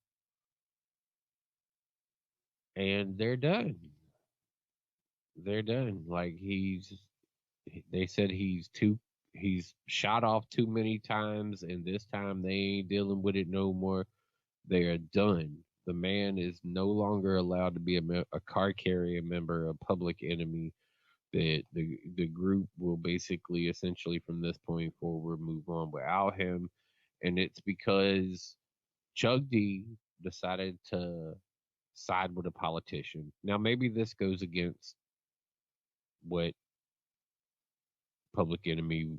and they're done. They're done. Like they said he's shot off too many times, and this time they ain't dealing with it no more. They are done. The man is no longer allowed to be a card carrying member of Public Enemy. That the group will basically, essentially, from this point forward, move on without him, and it's because Chug D decided to side with a politician. Now, maybe this goes against what Public Enemy,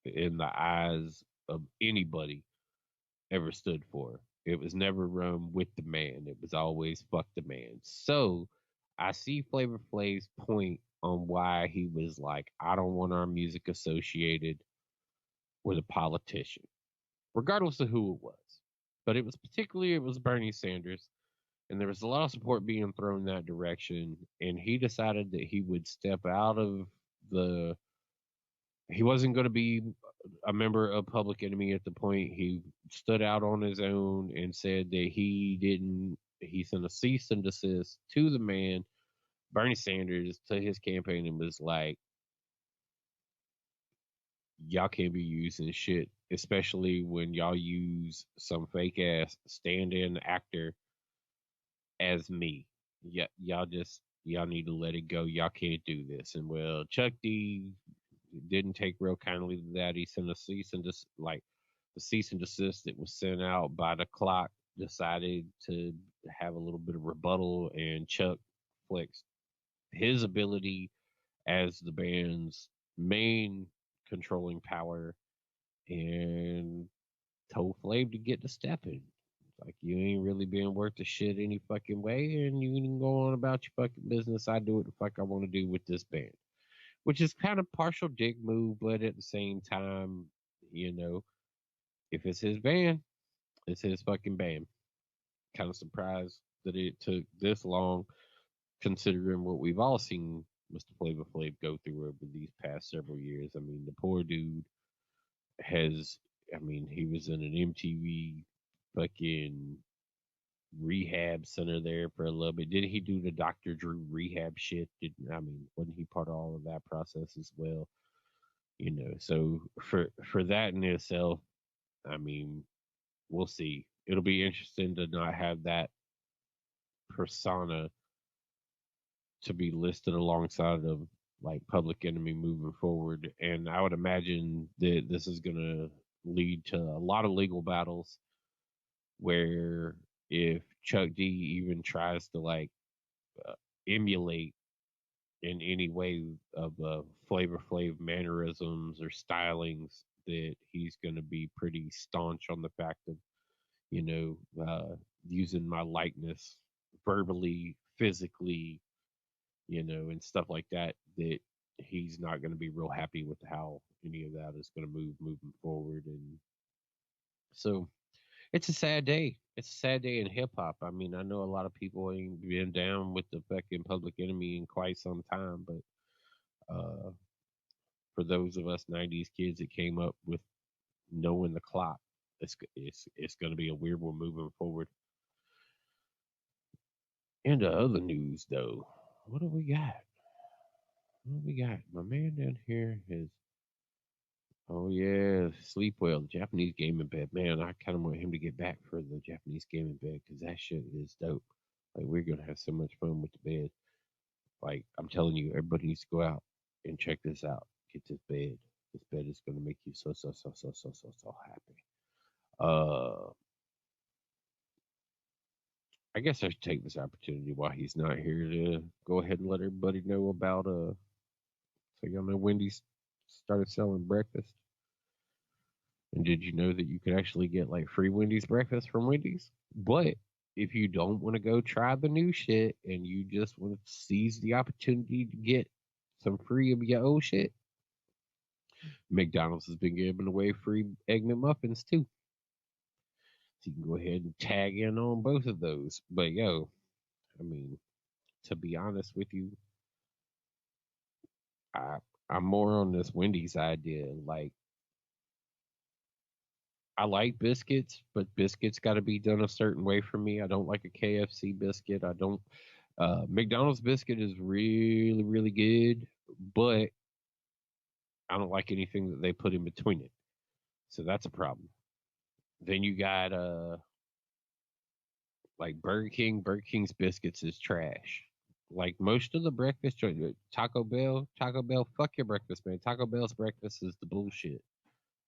in the eyes of anybody, ever stood for. It was never run with the man. It was always fuck the man. So I see Flavor Flav's point on why he was like, I don't want our music associated with a politician, regardless of who it was. But it was Bernie Sanders, and there was a lot of support being thrown that direction. And he decided that he would step out of the. He wasn't going to be a member of Public Enemy at the point. He stood out on his own and said that he didn't. He sent a cease and desist to the man, Bernie Sanders, to his campaign, and was like, "Y'all can't be using shit, especially when y'all use some fake ass stand-in actor as me. Yeah, y'all need to let it go. Y'all can't do this." And well, Chuck D didn't take real kindly to that. He sent a cease and like the cease and desist that was sent out by the clock decided to have a little bit of rebuttal, and Chuck flexed his ability as the band's main controlling power and told Flav to get to stepping. Like, you ain't really being worth the shit any fucking way, and you can go on about your fucking business. I do what the fuck I want to do with this band, which is kind of partial dick move, but at the same time, you know, if it's his band, it's his fucking band. Kind of surprised that it took this long, considering what we've all seen Mr. Flavor Flav go through over these past several years. I mean, the poor dude has, I mean, he was in an MTV fucking rehab center there for a little bit. Did he do the Dr. Drew rehab shit? I mean, wasn't he part of all of that process as well? You know, so for that in itself, I mean, we'll see. It'll be interesting to not have that persona to be listed alongside of like Public Enemy moving forward, and I would imagine that this is going to lead to a lot of legal battles where if Chuck D even tries to like uh, emulate in any way of Flavor Flav mannerisms or stylings, that he's going to be pretty staunch on the fact of, you know, using my likeness verbally, physically, you know, and stuff like that, that he's not going to be real happy with how any of that is going to move moving forward. And so it's a sad day. It's a sad day in hip hop. I mean, I know a lot of people ain't been down with the fucking Public Enemy in quite some time, but for those of us '90s kids that came up with knowing the clock, it's going to be a weird one moving forward. Into other news, though, what do we got? What do we got? My man down here is, oh yeah, sleep well. The Japanese gaming bed, man. I kind of want him to get back for the Japanese gaming bed because that shit is dope. Like, we're gonna have so much fun with the bed. Like, I'm telling you, everybody needs to go out and check this out. Get this bed. This bed is gonna make you so happy. Uh, I guess I should take this opportunity while he's not here to go ahead and let everybody know about so y'all know Wendy's started selling breakfast. And did you know that you could actually get like free Wendy's breakfast from Wendy's? But if you don't want to go try the new shit and you just want to seize the opportunity to get some free of your old shit, McDonald's has been giving away free Egg McMuffins too. So you can go ahead and tag in on both of those. But yo, I mean, to be honest with you, I I'm more on this Wendy's idea. Like, I like biscuits, but biscuits got to be done a certain way for me. I don't like a KFC biscuit. I don't. McDonald's biscuit is really, really good, but I don't like anything that they put in between it. So that's a problem. Then you got like Burger King. Burger King's biscuits is trash. Like most of the breakfast joint, Taco Bell, fuck your breakfast, man. Taco Bell's breakfast is the bullshit.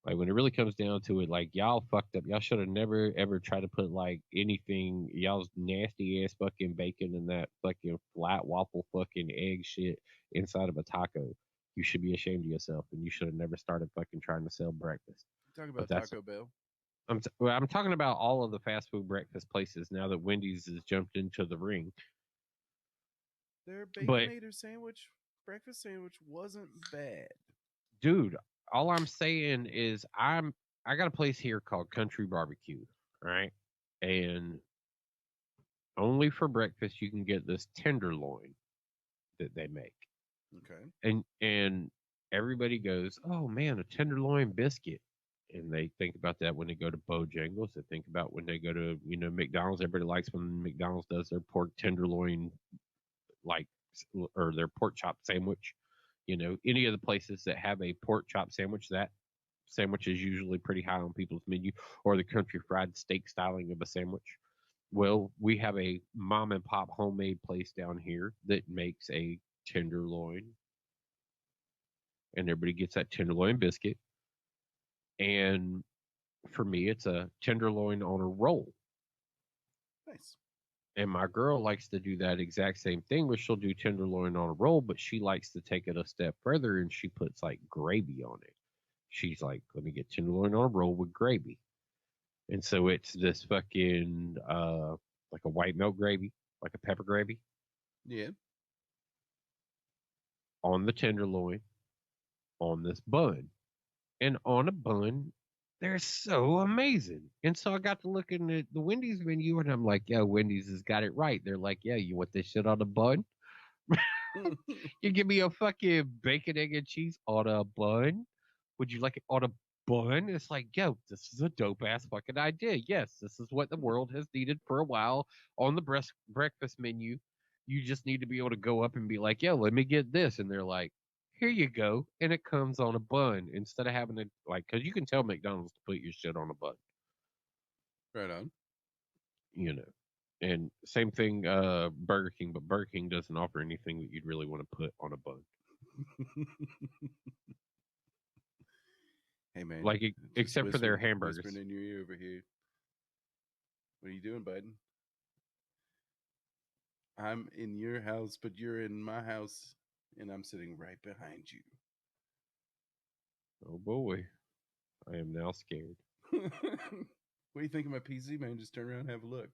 Like when it really comes down to it, like y'all fucked up. Y'all should have never ever tried to put like anything, y'all's nasty ass fucking bacon and that fucking flat waffle fucking egg shit inside of a taco. You should be ashamed of yourself, and you should have never started fucking trying to sell breakfast. Talk But about that's Taco Bell. well, I'm talking about all of the fast food breakfast places now that Wendy's has jumped into the ring. Their But Baconator sandwich, breakfast sandwich, wasn't bad. dude, all I'm saying is I got a place here called Country Barbecue, right? And only for breakfast you can get this tenderloin that they make. Okay. And everybody goes, "Oh man, a tenderloin biscuit." And they think about that when they go to Bojangles. They think about when they go to, McDonald's. Everybody likes when McDonald's does their pork tenderloin, like, or their pork chop sandwich. Any of the places that have a pork chop sandwich, that sandwich is usually pretty high on people's menu, or the country fried steak styling of a sandwich. Well, we have a mom and pop homemade place down here that makes a tenderloin, and everybody gets that tenderloin biscuit. And for me, it's a tenderloin on a roll. Nice. And my girl likes to do that exact same thing, where she'll do tenderloin on a roll, but she likes to take it a step further and she puts like gravy on it. She's like, let me get tenderloin on a roll with gravy. And so it's this fucking like a white milk gravy, like a pepper gravy Yeah. on the tenderloin on this bun. And on a bun, they're so amazing. And so I got to looking at the Wendy's menu and I'm like, yeah, Wendy's has got it right. They're like, yeah, you want this shit on a bun? You give me a fucking bacon, egg, and cheese on a bun? Would you like it on a bun? It's like, yo, this is a dope ass fucking idea. Yes, this is what the world has needed for a while on the breakfast menu. You just need to be able to go up and be like, yo, let me get this. And they're like, here you go. And it comes on a bun instead of having to, like, because you can tell McDonald's to put your shit on a bun, Right on. you know. And same thing, Burger King, but Burger King doesn't offer anything that you'd really want to put on a bun. Hey man, Like, just except for their hamburgers. whispering in your ear over here. What are you doing, Biden? I'm in your house, but you're in my house, and I'm sitting right behind you. Oh boy, I am now scared. What do you think of my PC, man? Just turn around and have a look.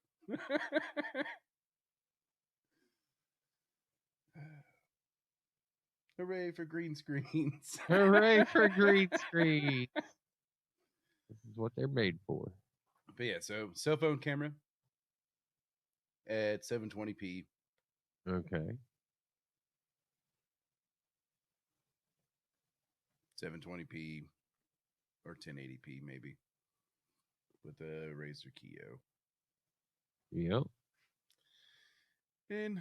Hooray for green screens. Hooray for green screen. This is what they're made for. But yeah, so cell phone camera at 720p. Okay. 720p or 1080p maybe with a Razer Keo. Yep. And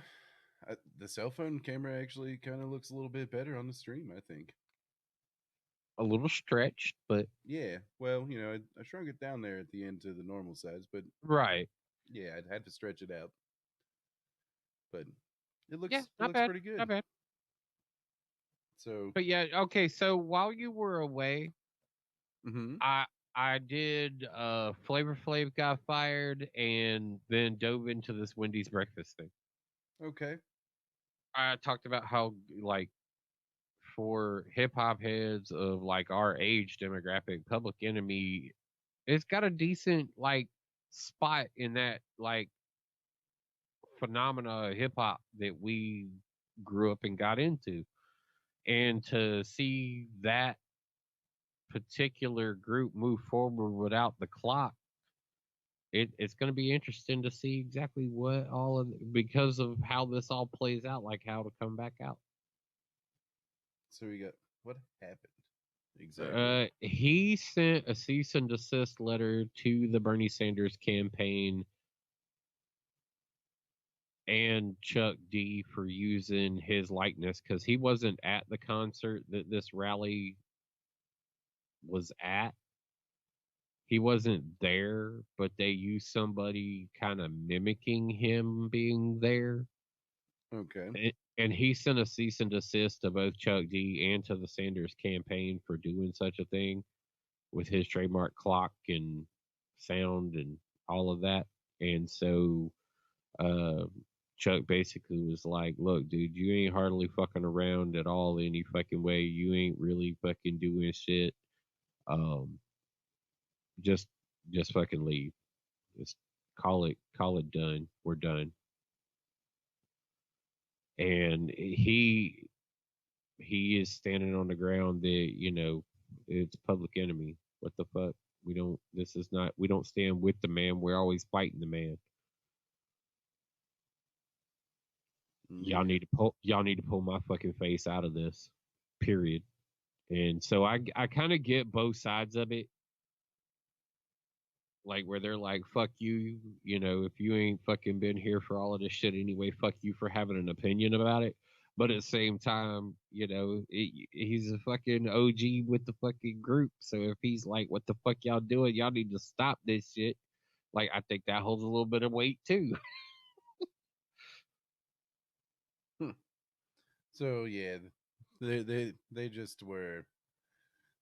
the cell phone camera actually kind of looks a little bit better on the stream, I think. A little stretched, but Yeah, well, I shrunk it down there at the end to the normal size, but right. yeah, I'd had to stretch it out. But it Yeah, not looks bad. pretty good. Not bad. So, But yeah, okay. So while you were away, mm-hmm. I did Flavor Flav got fired and then dove into this Wendy's breakfast thing. Okay. I talked about how, like, for hip hop heads of like our age demographic, Public Enemy, it's got a decent like spot in that like phenomena of hip hop that we grew up and got into. And to see that particular group move forward without the clock, it's going to be interesting to see exactly what all of, because of how this all plays out, like how to come back out. So we got what happened. exactly. He sent a cease and desist letter to the Bernie Sanders campaign and Chuck D for using his likeness because he wasn't at the concert that this rally was at. He wasn't there, but they used somebody kind of mimicking him being there. Okay. And he sent a cease and desist to both Chuck D and to the Sanders campaign for doing such a thing with his trademark clock and sound and all of that. And so uh, Chuck basically was like, "Look, dude, you ain't hardly fucking around at all any fucking way. You ain't really fucking doing shit. Um, just just fucking leave. Just call it done. We're done." And he is standing on the ground that it's public enemy. What the fuck? We don't. This is not. We don't stand with the man. We're always fighting the man. Y'all Yeah. need to pull. Y'all need to pull my fucking face out of this. Period. And so I kind of get both sides of it. Like where they're like, "Fuck you," if you ain't fucking been here for all of this shit anyway, fuck you for having an opinion about it. But at the same time, he's a fucking OG with the fucking group. So if he's like, "What the fuck y'all doing? Y'all need to stop this shit." Like I think that holds a little bit of weight too. Hmm. So yeah, they just were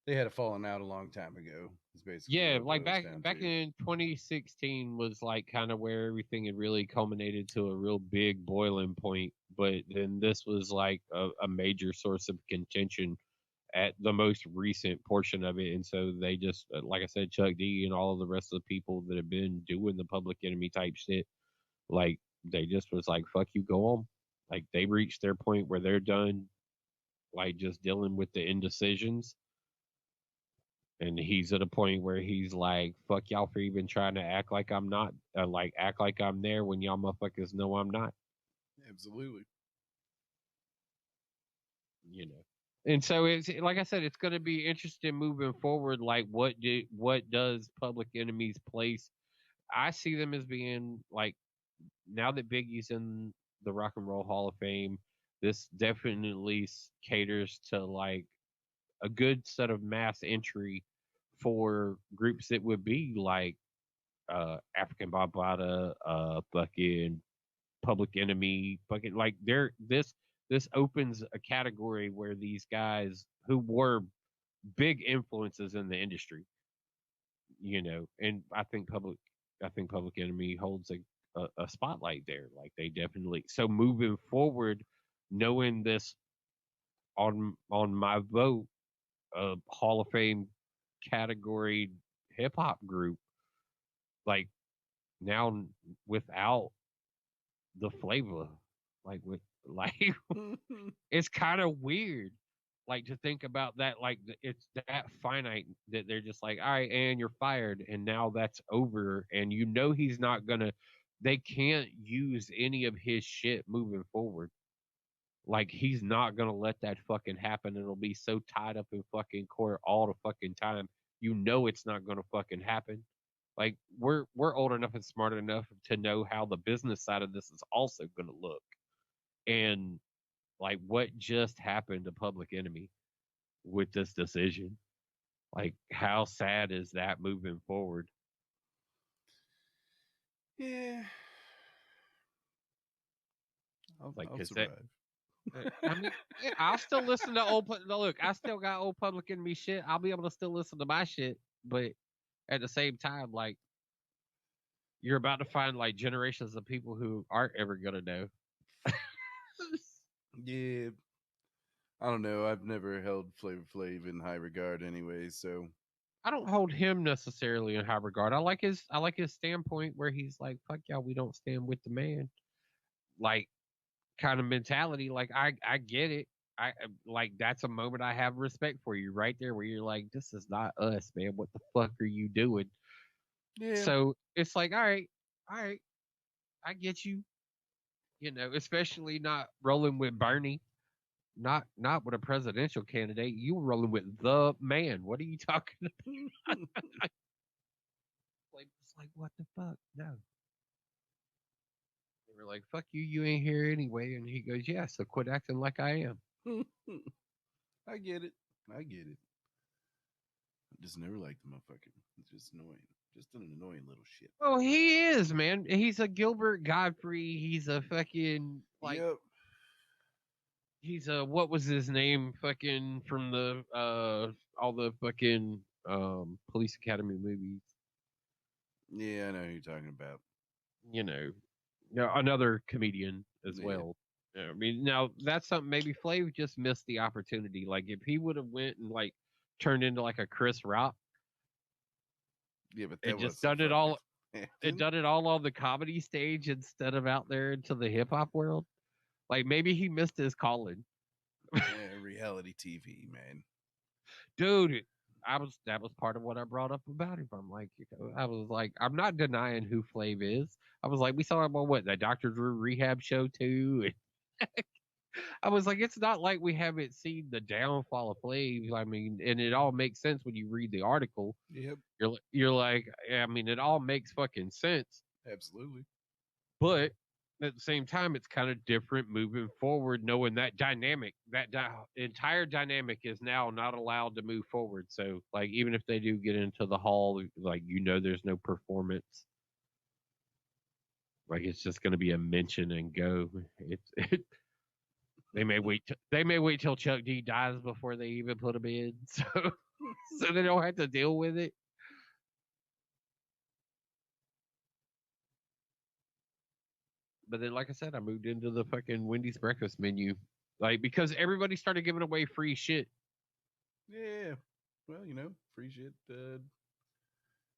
they had a falling out a long time ago. Is basically Yeah, what it like boils back down back to. in 2016 was like kind of where everything had really culminated to a real big boiling point. But then this was like a major source of contention at the most recent portion of it. And so they just, like I said, Chuck D and all of the rest of the people that have been doing the public enemy type shit, like they just was like, "Fuck you, go on." Like they reached their point where they're done, like just dealing with the indecisions, and he's at a point where he's like, "Fuck y'all for even trying to act like I'm not, like act like I'm there when y'all motherfuckers know I'm not." Absolutely. You know. And so it's like I said, it's going to be interesting moving forward. Like, what does Public Enemy's place? I see them as being like now that Biggie's in the Rock and Roll Hall of Fame, this definitely caters to like a good set of mass entry for groups that would be like African Bambaataa, fucking Public Enemy, fucking like this opens a category where these guys who were big influences in the industry, and I think Public Enemy holds a spotlight there. Like they definitely so moving forward, knowing this on my vote, Hall of Fame category hip hop group, like now without the flavor, like with like it's kind of weird, like to think about that. Like it's that finite that they're just like, "All right, and you're fired," and now that's over, and he's not gonna. They can't use any of his shit moving forward. Like he's not gonna let that fucking happen. It'll be so tied up in fucking court all the fucking time. It's not gonna fucking happen. Like we're old enough and smart enough to know how the business side of this is also gonna look. And like what just happened to Public Enemy with this decision? Like how sad is that moving forward? Yeah, Like I'll cause that survive. I mean, yeah, I'll still listen to look, I still got old Public Enemy shit. I'll be able to still listen to my shit, but at the same time, like you're about to find like generations of people who aren't ever gonna know. Yeah, I don't know. I've never held Flavor Flav in high regard anyway, so I don't hold him necessarily in high regard. I like his standpoint where he's like, "Fuck y'all, we don't stand with the man." Like kind of mentality. Like I get it. I like that's a moment I have respect for you right there, where you're like, "This is not us, man. What the fuck are you doing?" yeah. So it's like, all right, I get you. Especially not rolling with Bernie. Not with a presidential candidate. You were rolling with the man. What are you talking about? Like, it's like, what the fuck? No. They were like, fuck you, you ain't here anyway. And he goes, yeah, so quit acting like I am. I get it. I get it. I just never liked the motherfucker. It's just annoying. Just an annoying little shit. Oh, he is, man. He's a Gilbert Godfrey. He's a fucking, like, Yep. he's a, what was his name? Fucking from the, all the fucking, Police Academy movies. Yeah, I know who you're talking about. You know, another comedian as Yeah. well. I mean, now that's something maybe Flav just missed the opportunity. Like if he would have went and like turned into like a Chris Rock Yeah, but and that just was so done it fucking all and done it all on the comedy stage instead of out there into the hip hop world, like maybe he missed his calling. Yeah, reality TV, man. Dude, that was part of what I brought up about him. I'm like, I was like, I'm not denying who Flav is. I was like, we saw him on what, the Dr. Drew rehab show too. I was like, it's not like we haven't seen the downfall of Flav. I mean, and it all makes sense when you read the article. Yep, You're like, I mean, it all makes fucking sense. absolutely. But at the same time, it's kind of different moving forward, knowing that dynamic, entire dynamic is now not allowed to move forward. So, like, even if they do get into the hall, like, there's no performance. Like, it's just going to be a mention and go. They may wait. They may wait till Chuck D dies before they even put him in, so they don't have to deal with it. But then, like I said, I moved into the fucking Wendy's breakfast menu, like because everybody started giving away free shit. Yeah. Well, free shit.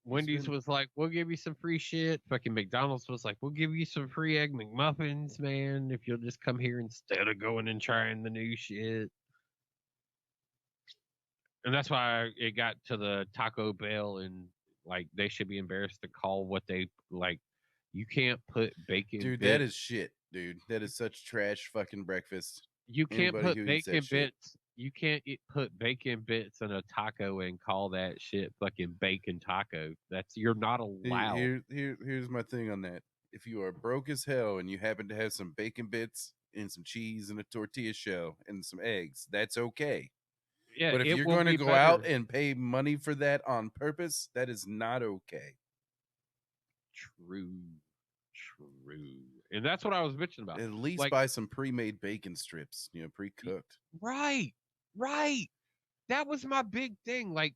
Wendy's Spend. was like, "We'll give you some free shit." Fucking McDonald's was like, "We'll give you some free egg McMuffins, man, if you'll just come here instead of going and trying the new shit." And that's why it got to the Taco Bell, and like they should be embarrassed to call what they like. You can't put bacon Dude, that bits. is shit, dude. That is such trash fucking breakfast. You can't Anybody put who eats that bacon shit. bits. You can't put bacon bits in a taco and call that shit fucking bacon taco. You're not allowed. Here's my thing on that. If you are broke as hell and you happen to have some bacon bits and some cheese and a tortilla shell and some eggs, that's okay. Yeah, But if it you're will going to be go out better. and pay money for that on purpose, that is not okay. True, true, and that's what I was bitching about. At least Like, buy some pre-made bacon strips, pre-cooked. right, right. That was my big thing. Like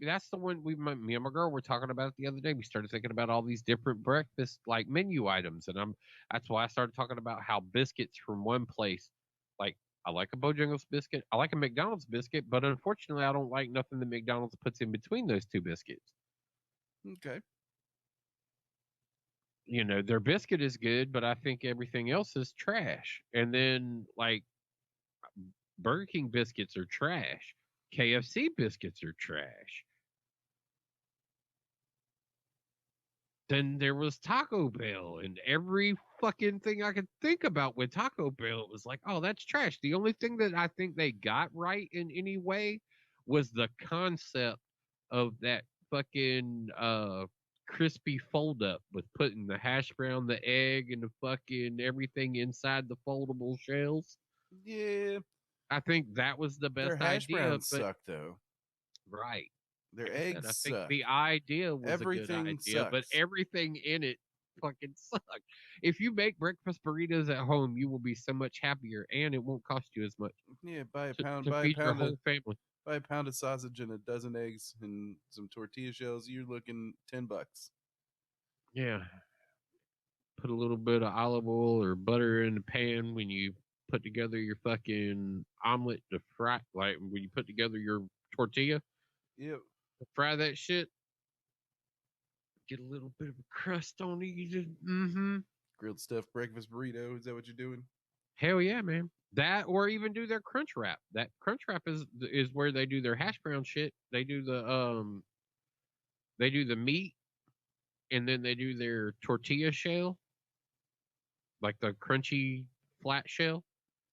that's the one me and my girl were talking about it the other day. We started thinking about all these different breakfast like menu items, and that's why I started talking about how biscuits from one place, like I like a Bojangles biscuit, I like a McDonald's biscuit, but unfortunately, I don't like nothing that McDonald's puts in between those two biscuits. Okay. Their biscuit is good, but I think everything else is trash. And then like Burger King biscuits are trash. KFC biscuits are trash. Then there was Taco Bell, and every fucking thing I could think about with Taco Bell was like, oh, that's trash. The only thing that I think they got right in any way was the concept of that fucking crispy fold up with putting the hash brown, the egg, and the fucking everything inside the foldable shells. Yeah. I think that was the Their best hash idea, browns but suck though. right. Their Like I said, I eggs think suck. the idea was a good Everything idea, but sucks. everything in it fucking sucked. If you make breakfast burritos at home, you will be so much happier, and it won't cost you as much Yeah, to feed your whole family. buy a pound of sausage and a dozen eggs and some tortilla shells. You're looking $10. Yeah, put a little bit of olive oil or butter in the pan when you put together your fucking omelet to fry. Like when you put together your tortilla, Yep. fry that shit. Get a little bit of a crust on it. You just, mm-hmm. Grilled stuffed breakfast burrito. Is that what you're doing? Hell yeah, man. That or even do their crunch wrap. That crunch wrap is where they do their hash brown shit. They do the meat and then they do their tortilla shell, like the crunchy flat shell.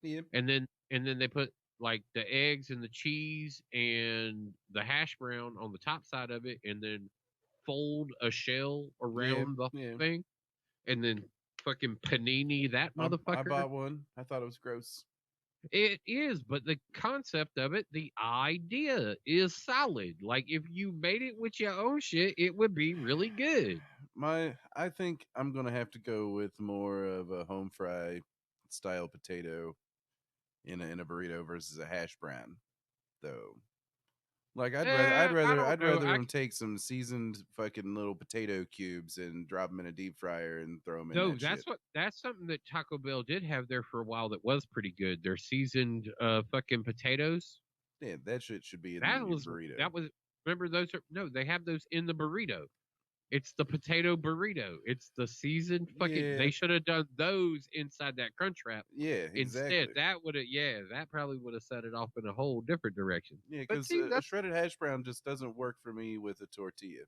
Yep. And then and then they put like the eggs and the cheese and the hash brown on the top side of it, and then fold a shell Yeah, around the whole yeah. thing, and then fucking panini that I motherfucker. bought one. I thought it was gross. It is, but the concept of it, the idea is solid. Like if you made it with your own shit, it would be really good. I think I'm gonna have to go with more of a home fry style potato in a burrito versus a hash brown, though. Like I don't I'd know. rather them take some seasoned fucking little potato cubes and drop them in a deep fryer and throw them in No, that shit. that's something that Taco Bell did have there for a while that was pretty good. Their seasoned fucking potatoes. Yeah, that shit should be in That your was burrito. that was remember those are no, they have those in the burrito. It's the potato burrito. It's the seasoned fucking. Yeah, They should have done those inside that crunch wrap. yeah, Instead, exactly. that would have, yeah, that probably would have set it off in a whole different direction. Yeah, But because see, a that's shredded hash brown just doesn't work for me with a tortilla.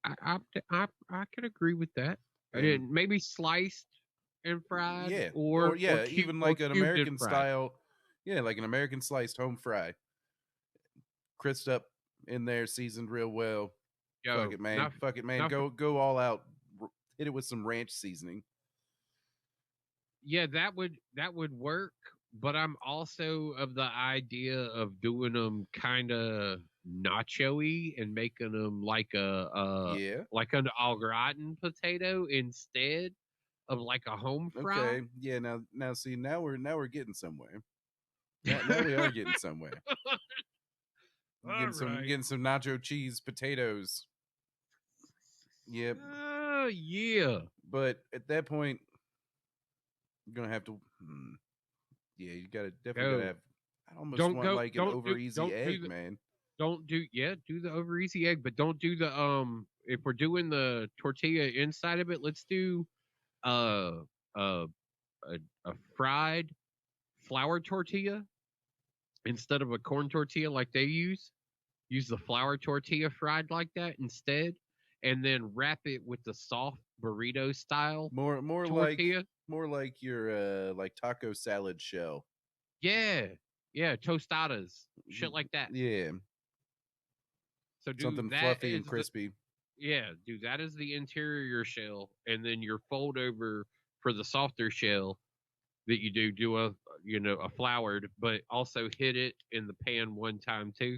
I could agree with that. And And maybe sliced and fried, yeah, or yeah, even or like an cubed and American fried. style, yeah, like an American sliced home fry, crisped up in there, seasoned real well. Fuck Yo, it, man. not Fuck it, man. not for, Go all out. Hit it with some ranch seasoning. yeah, that would work. But I'm also of the idea of doing them kind of nacho-y and making them Yeah. like an au gratin potato instead of like a home fry. Okay. Yeah. Now see now we're getting somewhere. Now we are getting somewhere. All right. Getting some nacho cheese potatoes. Yep. Yeah. But at that point, you're gonna have to. Yeah, you gotta definitely gotta Go. have. I almost want like an over easy Don't do egg, the man. don't do yeah, do the over easy egg, but don't do the if we're doing the tortilla inside of it, let's do uh uh a fried flour tortilla instead of a corn tortilla like they use. Use the flour tortilla fried like that instead, and then wrap it with the soft burrito style More tortilla. more like your like taco salad shell. Yeah, yeah, tostadas, shit like that. Yeah, So do something that fluffy as and the crispy. yeah, do that as the interior shell, and then your fold over for the softer shell that you do a a floured, but also hit it in the pan one time too.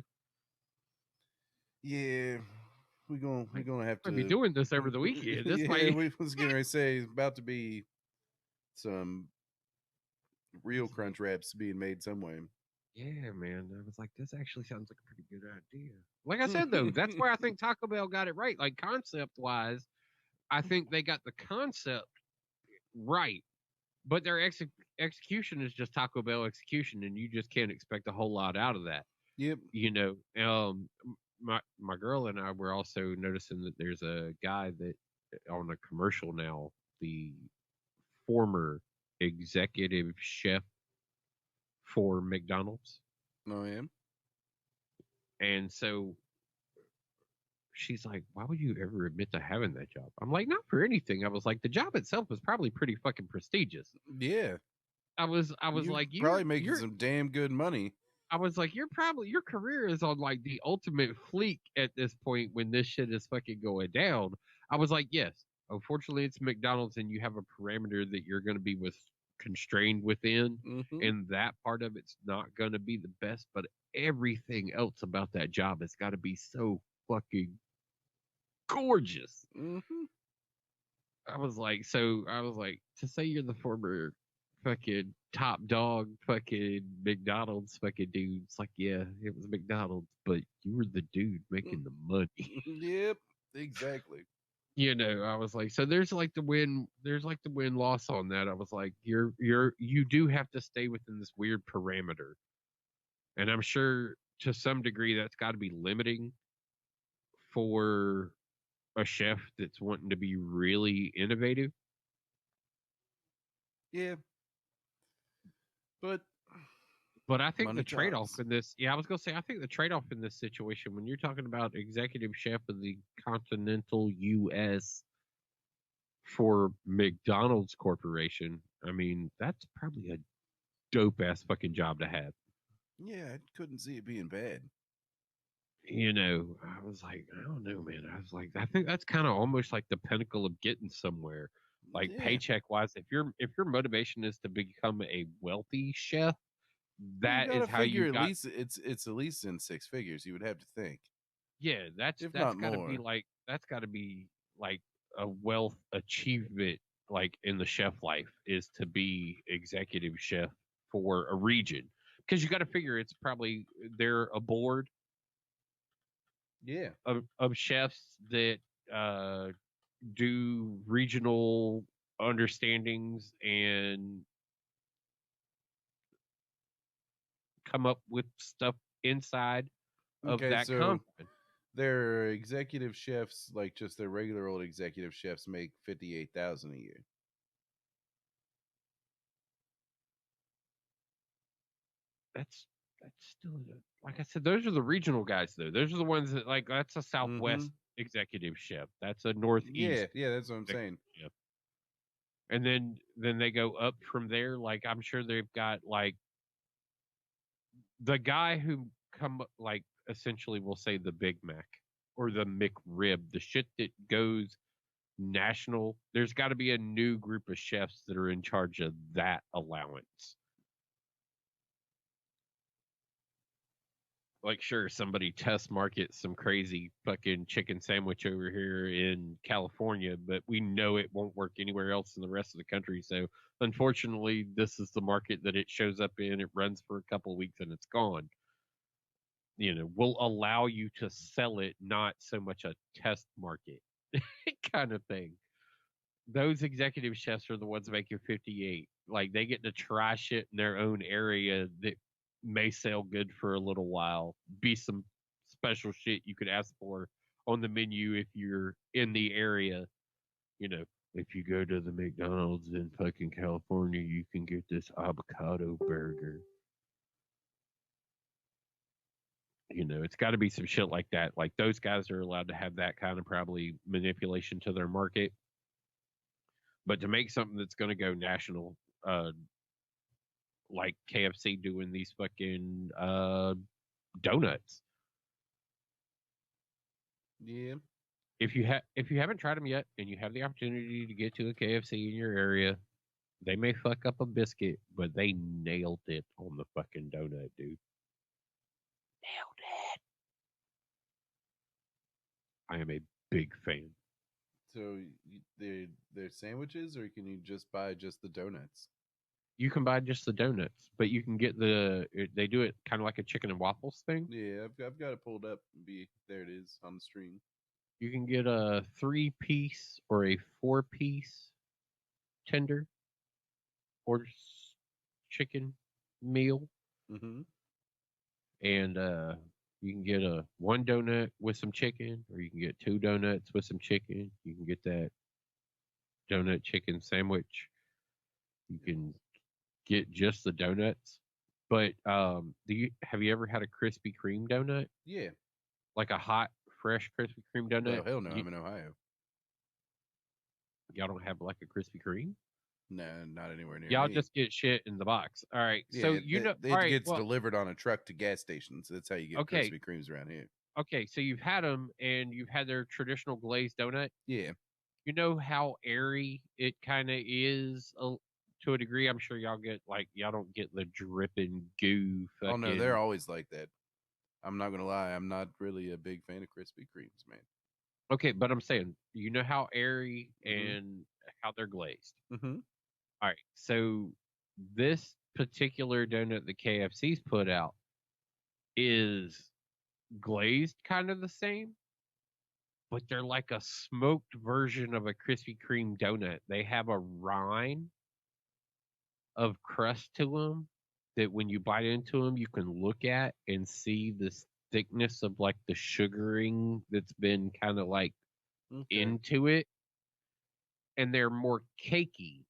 Yeah, we're gonna have Might be to. doing this over the weekend. This Yeah, might we was getting ready to say it's about to be some real crunch wraps being made somewhere. yeah, man. I was like, this actually sounds like a pretty good idea. Like I said, though, that's where I think Taco Bell got it right. Like concept wise, I think they got the concept right, but their execution is just Taco Bell execution, and you just can't expect a whole lot out of that. Yep. You know, my girl and I were also noticing that there's a guy that on a commercial now, the former executive chef for McDonald's, Oh yeah. and so she's like, "Why would you ever admit to having that job?" I'm like, "Not for anything." I was like, "The job itself was probably pretty fucking prestigious." Yeah. I was You like, probably making some damn good money. I was like, "You're probably your career is on like the ultimate fleek at this point when this shit is fucking going down." I was like, "Yes, unfortunately, it's McDonald's, and you have a parameter that you're going to be constrained within, Mm-hmm. and that part of it's not going to be the best, but everything else about that job has got to be so fucking gorgeous." Mm-hmm. I was like, to say you're the former fucking top dog fucking McDonald's fucking dude, it's like, yeah, it was McDonald's, but you were the dude making the money. Yep. Exactly. I was like, so there's like the win loss on that. I was like, you do have to stay within this weird parameter. And I'm sure to some degree that's got to be limiting for a chef that's wanting to be really innovative. Yeah. But But I think money the trade off talks. in this, yeah, I was gonna say, I think the trade off in this situation, when you're talking about executive chef of the continental U.S. for McDonald's Corporation, I mean, that's probably a dope ass fucking job to have. Yeah, I couldn't see it being bad. You know, I was like, I don't know, man. I was like, I think that's kind of almost like the pinnacle of getting somewhere, like Yeah. paycheck wise. If your motivation is to become a wealthy chef, Well, you that got is to how you figure at got. least it's at least in six figures. You would have to think, Yeah, if that's not got to be more. like that's got to be like a wealth achievement, like in the chef life, is to be executive chef for a region, because you got to figure it's probably they're a board Yeah. of chefs that uh, do regional understandings and come up with stuff inside of Okay, that so content. their executive chefs, like just their regular old executive chefs, make 58,000 a year. That's still like I said, those are the regional guys though. Those are the ones that like that's a Mm-hmm. Southwest executive chef. That's a Northeast Yeah, that's what I'm executive saying. chef. And then they go up from there. Like I'm sure they've got like the guy who come like essentially we'll say the Big Mac or the McRib, the shit that goes national. There's got to be a new group of chefs that are in charge of that allowance. Like, sure, somebody test market some crazy fucking chicken sandwich over here in California, but we know it won't work anywhere else in the rest of the country. So, unfortunately, this is the market that it shows up in. It runs for a couple of weeks and it's gone. You know, we'll allow you to sell it, not so much a test market kind of thing. Those executive chefs are the ones making 58. Like they get to try shit in their own area that may sell good for a little while, be some special shit you could ask for on the menu if you're in the area. You know, if you go to the McDonald's in fucking California, you can get this avocado burger. You know, it's got to be some shit like that. Like those guys are allowed to have that kind of probably manipulation to their market. But to make something that's going to go national, uh, like KFC doing these fucking donuts. Yeah. If you haven't tried them yet and you have the opportunity to get to a KFC in your area, they may fuck up a biscuit, but they nailed it on the fucking donut, dude. Nailed it. I am a big fan. So they're sandwiches, or can you just buy just the donuts? You can buy just the donuts, but you can get they do it kind of like a chicken and waffles thing. Yeah, I've got it pulled up. There it is on the stream. You can get a 3-piece or a 4-piece tender or chicken meal, Mm-hmm. and you can get a one donut with some chicken, or you can get two donuts with some chicken. You can get that donut chicken sandwich. You can get just the donuts. But do you have you ever had a Krispy Kreme donut, Yeah. like a hot, fresh Krispy Kreme donut? Well, hell no. I'm in Ohio. Y'all don't have like a Krispy Kreme. No, not anywhere near Y'all me. just get shit in the box. All right. So Yeah, you know. All it right. gets Well. delivered on a truck to gas stations. That's how you get Okay. Krispy Kremes around here. Okay. So you've had them, and you've had their traditional glazed donut. Yeah. You know how airy it kind of is to a degree. I'm sure y'all get like y'all don't get the dripping goo. Fucking. Oh no, they're always like that. I'm not gonna lie. I'm not really a big fan of Krispy Kremes, man. Okay, but I'm saying you know how airy Mm-hmm. and how they're glazed. Mm-hmm. All right. So this particular donut the KFC's put out is glazed kind of the same, but they're like a smoked version of a Krispy Kreme donut. They have a rind of crust to them that when you bite into them, you can look at and see this thickness of like the sugaring that's been kind of like Okay. into it. And they're more cakey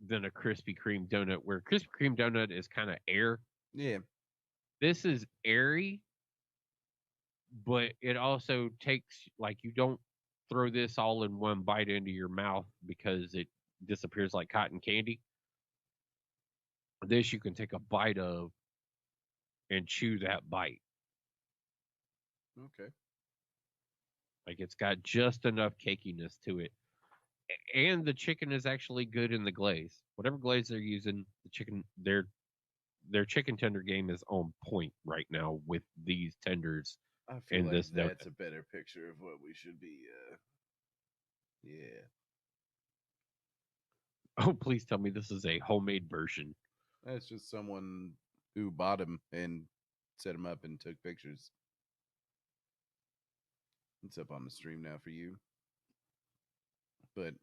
than a Krispy Kreme donut, where Krispy Kreme donut is kind of air. Yeah. This is airy, but it also takes like you don't throw this all in one bite into your mouth because it disappears like cotton candy. This you can take a bite of and chew that bite. Okay. Like it's got just enough cakiness to it. And the chicken is actually good in the glaze. Whatever glaze they're using, the chicken their chicken tender game is on point right now with these tenders I feel in like this donut. that's a better picture of what we should be. Yeah, Oh, please tell me this is a homemade version. that's just someone who bought them and set them up and took pictures. It's up on the stream now for you. But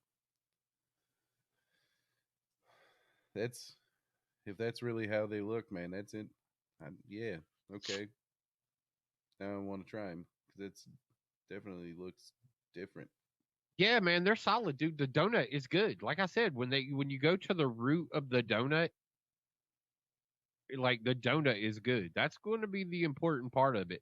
that's if that's really how they look, man. That's it. Yeah, okay. Now I want to try them because it's definitely looks different. Yeah, man, they're solid, dude. The donut is good. Like I said, when you go to the root of the donut, like the donut is good. That's going to be the important part of it.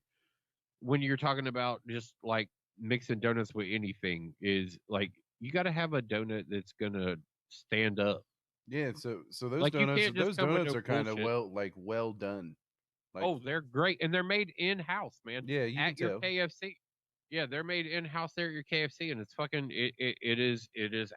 When you're talking about just like mixing donuts with anything, is like you got to have a donut that's going to stand up. Yeah, so Like you can't just those come with donuts no are kind of bullshit. well done. Like Oh, they're great, and they're made in house, man, yeah, you can at your tell. KFC. Yeah, they're made in house there at your KFC, and it's fucking it is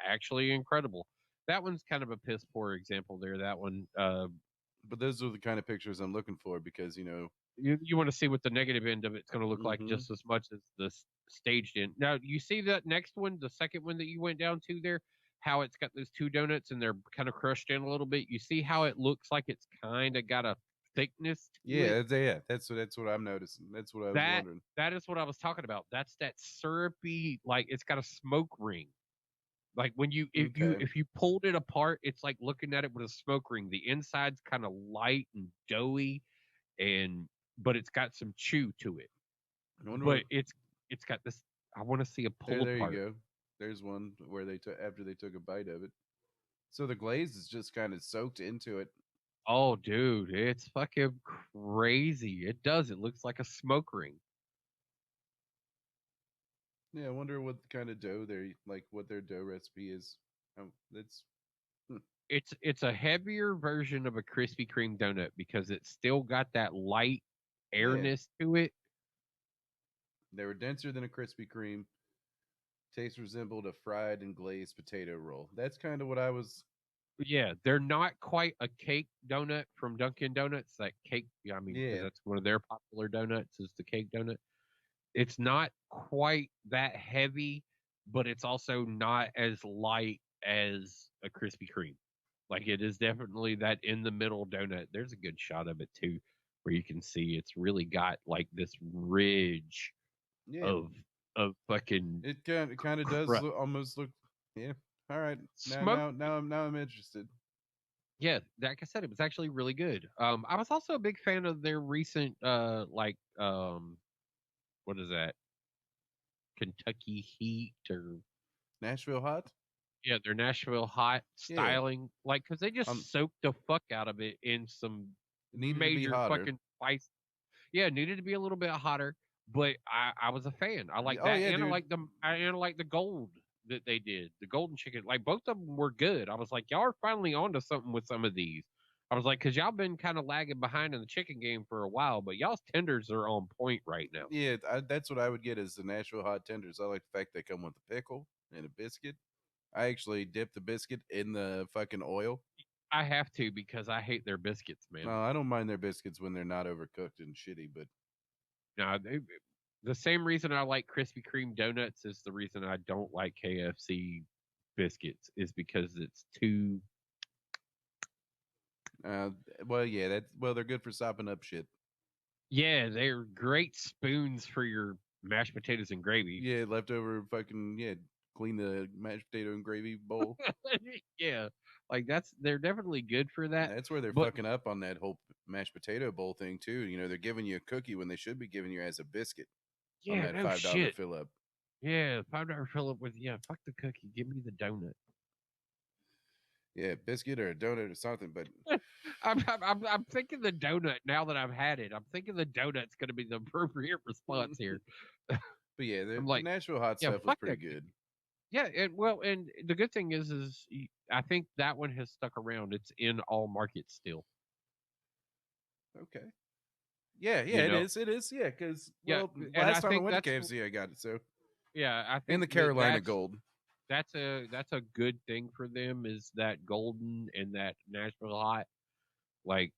actually incredible. That one's kind of a piss poor example there. That one, But those are the kind of pictures I'm looking for because you want to see what the negative end of it's going to look like hmm just as much as the staged end. Now, you see that next one, the second one that you went down to there, how it's got those two donuts and they're kind of crushed in a little bit. You see how it looks like it's kind of got a thickness to it. that's what I'm noticing. That's what I was That wondering. that is what I was talking about. That's that syrupy, like it's got a smoke ring. Like when Okay, if you pulled it apart, it's like looking at it with a smoke ring. The inside's kind of light and doughy, and but it's got some chew to it. I wonder what. But it's got this. I want to see a pull There you apart. go. There's one where they took after they took a bite of it. So the glaze is just kind of soaked into it. Oh, dude, it's fucking crazy. It does. It looks like a smoke ring. Yeah, I wonder what kind of dough they're like. What their dough recipe is. That's hmm. It's a heavier version of a Krispy Kreme donut because it's still got that light Yeah. airness to it. They were denser than a Krispy Kreme. Taste resembled a fried and glazed potato roll. That's kind of what I was. Yeah, they're not quite a cake donut from Dunkin' Donuts. That cake, yeah, I mean, because Yeah. that's one of their popular donuts is the cake donut. It's not quite that heavy, but it's also not as light as a Krispy Kreme. Like it is definitely that in the middle donut. There's a good shot of it too, where you can see it's really got like this ridge Yeah. of fucking It kind of does almost look. Yeah. All right. smoke. Now I'm interested. Yeah, like I said, it was actually really good. I was also a big fan of their recent what is that? Kentucky Heat or Nashville hot. yeah, their Nashville hot Yeah. styling, like because they Um, just soaked the fuck out of it in some it needed to be major hotter. fucking spice. Yeah, it needed to be a little bit hotter, but I was a fan. I like Oh that, yeah, and dude. I like the gold that they did, the golden chicken. Like both of them were good. I was like, y'all are finally onto something with some of these. I was like, because y'all been kind of lagging behind in the chicken game for a while, but y'all's tenders are on point right now. Yeah, that's what I would get is the Nashville hot tenders. I like the fact they come with a pickle and a biscuit. I actually dip the biscuit in the fucking oil. I have to because I hate their biscuits, man. I don't mind their biscuits when they're not overcooked and shitty, but Now, the same reason I like Krispy Kreme donuts is the reason I don't like KFC biscuits is because it's too. uh, well, yeah, they're good for sopping up shit. Yeah, they're great spoons for your mashed potatoes and gravy. Yeah, leftover fucking clean the mashed potato and gravy bowl. Yeah, like they're definitely good for that. That's where they're But fucking up on that whole mashed potato bowl thing too. They're giving you a cookie when they should be giving you as a biscuit on yeah, that no $5 shit. fill up. Yeah, $5 fill up with fuck the cookie, give me the donut. Yeah, biscuit or a donut or something. But I'm thinking the donut now that I've had it. I'm thinking the donut's going to be the appropriate response here. but yeah, I'm the like, Nashville hot yeah, stuff was fuck pretty that good. cookie. Yeah, and the good thing is I think that one has stuck around. It's in all markets still. Okay. Yeah, You it know, is. It is. Yeah, because yeah, and last I time I think went to that's KFC, I got it. So yeah, I in think the Carolina that's Gold. that's a good thing for them is that golden and that Nashville hot, like,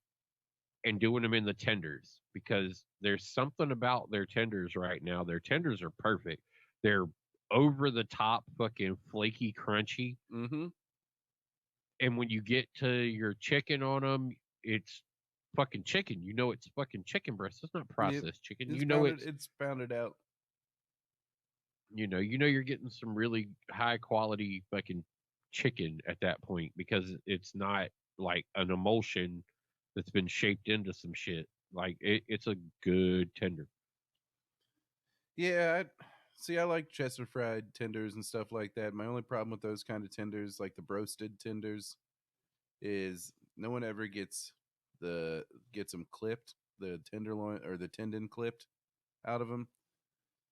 and doing them in the tenders because there's something about their tenders right now. Their tenders are perfect. They're over the top, fucking flaky, crunchy, Mm-hmm. and when you get to your chicken on them, it's fucking chicken. You know it's fucking chicken breast. It's not Yep. processed chicken. You know it's It's pounded out. you know you're getting some really high quality fucking chicken at that point because it's not like an emulsion that's been shaped into some shit. Like it's a good tender. Yeah, see. I like Chester fried tenders and stuff like that. My only problem with those kind of tenders, like the broasted tenders, is no one ever the gets them clipped, the tenderloin or the tendon clipped out of them.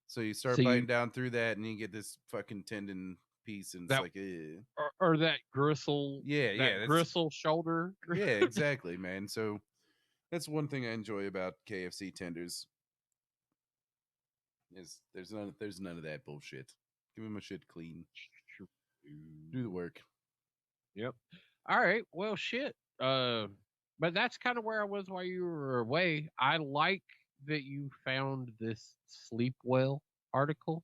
So you So start biting you down through that, and you get this fucking tendon piece, and it's that like, eh. or Yeah, yeah, that that's gristle shoulder. yeah, exactly, man. So that's one thing I enjoy about KFC tenders is there's none of that bullshit. Give me my shit clean. Do the work. Yep. All right. Well, shit. But that's kind of where I was while you were away. I like that you found this sleep well article.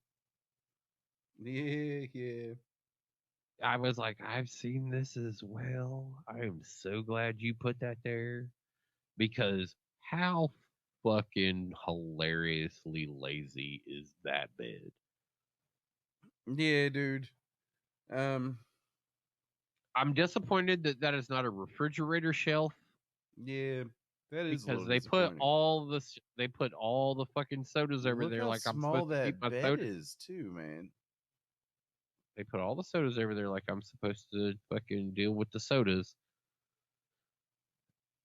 Yeah, yeah. I was like, I've seen this as well. I am so glad you put that there because how fucking hilariously lazy is that bed? Yeah, dude. Um, I'm disappointed that that is not a refrigerator shelf yeah, that is a because little disappointing. they put all the fucking sodas over Look there how like I'm supposed small to keep that my bed sodas. is, too, man. They put all the sodas over there like I'm supposed to fucking deal with the sodas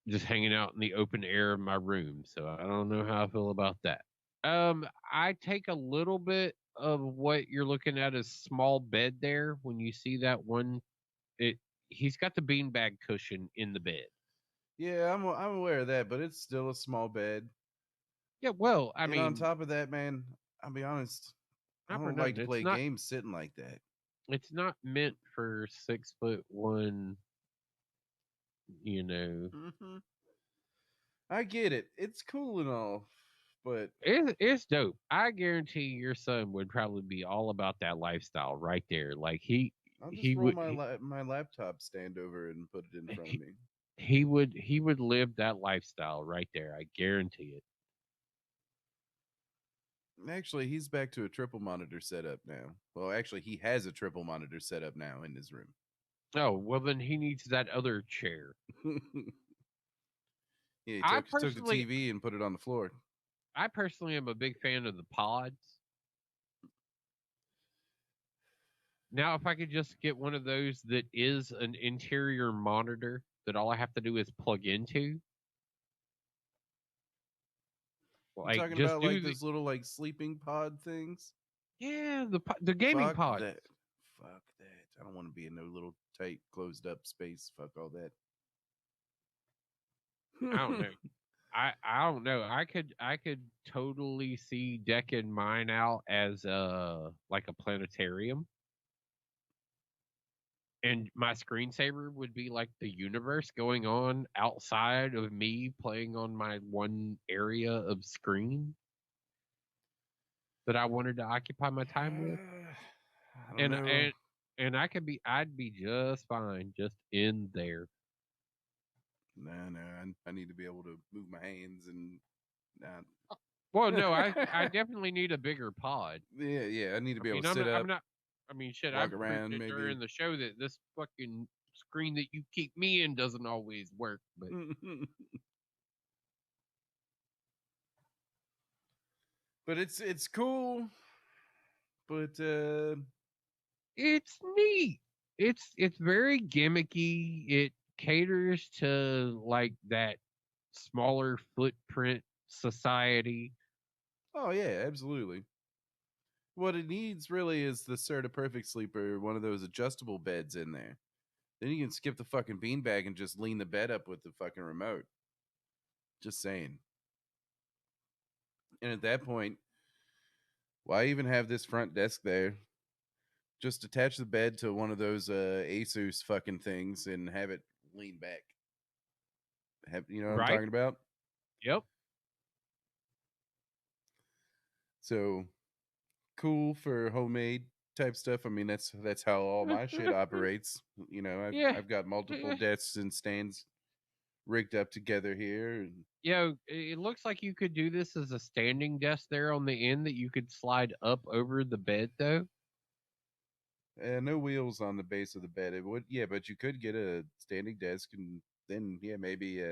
just hanging out in the open air of my room. So I don't know how I feel about that. I take a little bit of what you're looking at as small bed there when you see that one. It he's got the beanbag cushion in the bed. Yeah, I'm aware of that, but it's still a small bed. Yeah, well, I And on mean, top of that, man, I'll be honest, I not for don't like nothing. to play games sitting like that. It's not meant for 6'1", you know. Hmm. I get it. It's cool and all, but It's dope. I guarantee your son would probably be all about that lifestyle right there. Like I'll just he roll would my my laptop stand over and put it in front of he, me. he would live that lifestyle right there. I guarantee it. Actually, he's back to a triple monitor setup now. Well, actually, he has a triple monitor setup now in his room. Oh well, then he needs that other chair. Yeah, he I took the personally, TV and put it on the floor. I personally am a big fan of the pods. Now, if I could just get one of those that is an interior monitor that all I have to do is plug into, You like talking just about do like the those little like sleeping pod things? yeah the gaming Fuck pods. that. Fuck that. I don't want to be in no little tight closed up space. Fuck all that. I don't know. I don't know. I could totally see decking mine out as like a planetarium, and my screensaver would be like the universe going on outside of me playing on my one area of screen that I wanted to occupy my time with, I don't and know. I'd be just fine just in there. No, I need to be able to move my hands and not. Well, no, I definitely need a bigger pod. Yeah, yeah. I need to I be able mean, to sit I'm up, not. I mean, shit. walk I'm around, preaching maybe. during the show that this fucking screen that you keep me in doesn't always work, but But it's cool. But it's neat. It's very gimmicky. It caters to like that smaller footprint society. oh yeah, absolutely. what it needs really is the Serta Perfect Sleeper, one of those adjustable beds in there. Then you can skip the fucking beanbag and just lean the bed up with the fucking remote. Just saying. And at that point, why even have this front desk there? Just attach the bed to one of those Asus fucking things and have it lean back. You know what I'm Right? talking about? Yep. So cool for homemade type stuff. I mean, that's how all my shit operates. You know, Yeah. I've got multiple desks and stands rigged up together here. And, Yeah, it looks like you could do this as a standing desk there on the end that you could slide up over the bed, though. no wheels on the base of the bed. It would, yeah, but you could get a standing desk, and then yeah, maybe.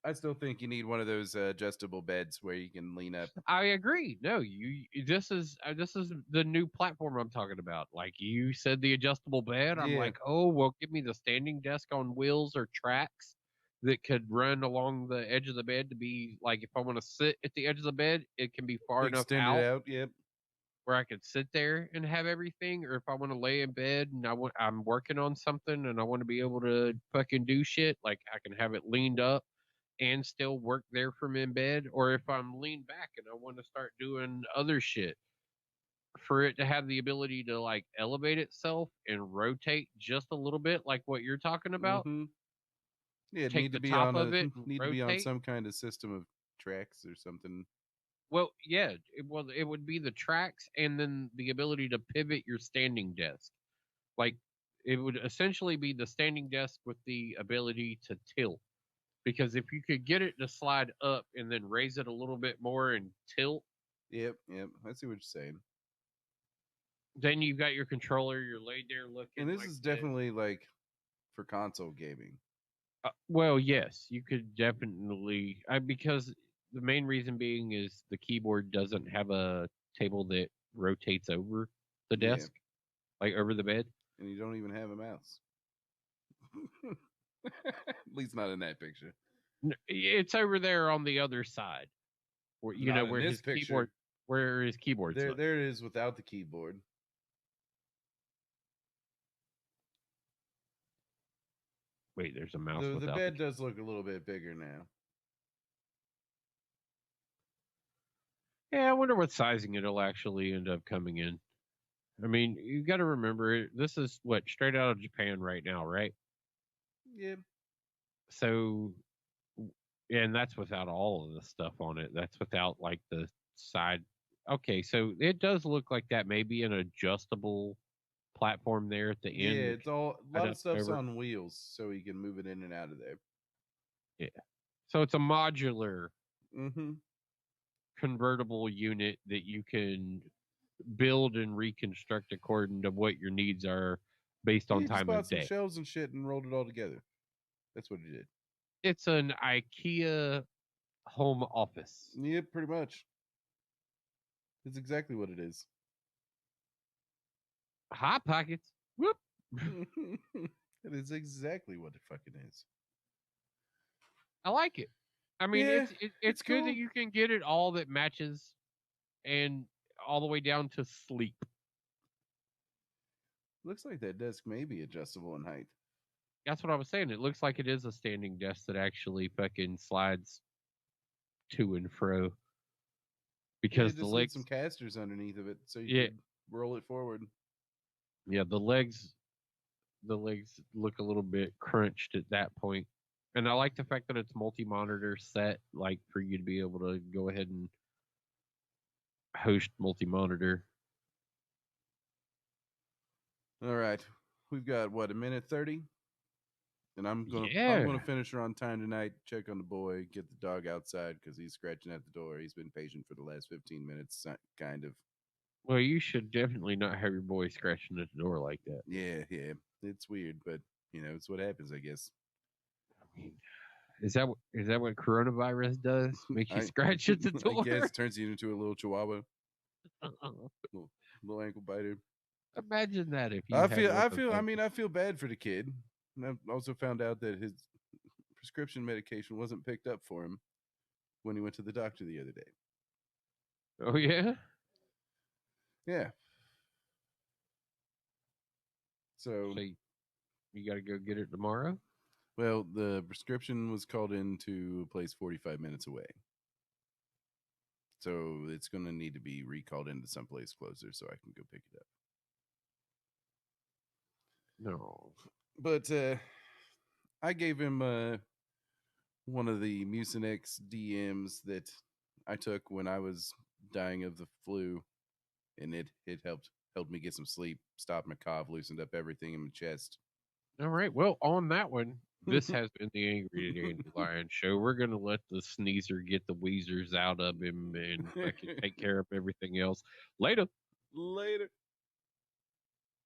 I still think you need one of those adjustable beds where you can lean up. I agree. No, this is the new platform I'm talking about. Like you said, the adjustable bed. I'm Yeah, like, oh, well, give me the standing desk on wheels or tracks that could run along the edge of the bed to be like, if I want to sit at the edge of the bed, it can be far enough extend it out out. Yep. where I could sit there and have everything. Or if I want to lay in bed and I'm working on something and I want to be able to fucking do shit, like I can have it leaned up and still work there from in bed, or if I'm leaned back and I want to start doing other shit, for it to have the ability to like elevate itself and rotate just a little bit, like what you're talking about. Mm-hmm. Yeah, it Take need to the be top on of a it and need to be on rotate. some kind of system of tracks or something. Well, yeah, it would be the tracks and then the ability to pivot your standing desk. Like it would essentially be the standing desk with the ability to tilt. Because if you could get it to slide up and then raise it a little bit more and tilt, Yep, yep. I see what you're saying. then you've got your controller. You're laid there And looking this like is this. definitely like for console gaming. Well, yes, you could definitely. Because the main reason being is the keyboard doesn't have a table that rotates over the Yeah, desk, like over the bed. and you don't even have a mouse. At least not in that picture. It's over there on the other side, where Not in where this his picture. keyboard's There, like. there it is without the keyboard. Wait, there's a mouse The without the. bed does look a little bit bigger now. Yeah, I wonder what sizing it'll actually end up coming in. I mean, you got to remember, this is what straight out of Japan right now, right? Yeah, So, and that's without all of the stuff on it. That's without like the side. Okay, so it does look like that may be an adjustable platform there at the yeah. end. It's all a Right lot of up stuff's over. on wheels, so you can move it in and out of there. Yeah. So it's a modular Mm-hmm. convertible unit that you can build and reconstruct according to what your needs are based Yeah, on you just time bought of some day. shelves and shit and rolled it all together. That's what it did. It's an IKEA home office. Yeah, pretty much. It's exactly what it is. Hot pockets. Whoop. It is exactly what it fucking is. I like it. I mean, Yeah, it's it's good that cool. you can get it all that matches, and all the way down to sleep. Looks like that desk may be adjustable in height. That's what I was saying. It looks like it is a standing desk that actually fucking slides to and fro Yeah, it because the just needs some legs, casters underneath of it so you yeah, could roll it forward. yeah, the legs look a little bit crunched at that point. And I like the fact that it's multi-monitor set, like for you to be able to go ahead and host multi-monitor. All right. We've got what, a minute 30? And I'm Yeah. gonna finish her on time tonight. Check on the boy, get the dog outside because he's scratching at the door. He's been patient for the last 15 minutes, kind of. Well, you should definitely not have your boy scratching at the door like that. Yeah, yeah. It's weird, but it's what happens, I guess. I mean, is that what coronavirus does? Make you I scratch at the I guess door? it turns you into a little chihuahua, little, little ankle biter. Imagine that if you I had feel one I of feel I those. mean I feel bad for the kid. And I've also found out that his prescription medication wasn't picked up for him when he went to the doctor the other day. Oh yeah. Yeah. So, So you got to go get it tomorrow? well, the prescription was called into a place 45 minutes away. So it's going to need to be recalled into someplace closer so I can go pick it up. No. But I gave him one of the Mucinex DMs that I took when I was dying of the flu, and it helped me get some sleep, stopped my cough, loosened up everything in my chest. All right. Well, on that one, this has been the Angry Dandelion Show. We're going to let the sneezer get the wheezers out of him and I can take care of everything else. Later. Later.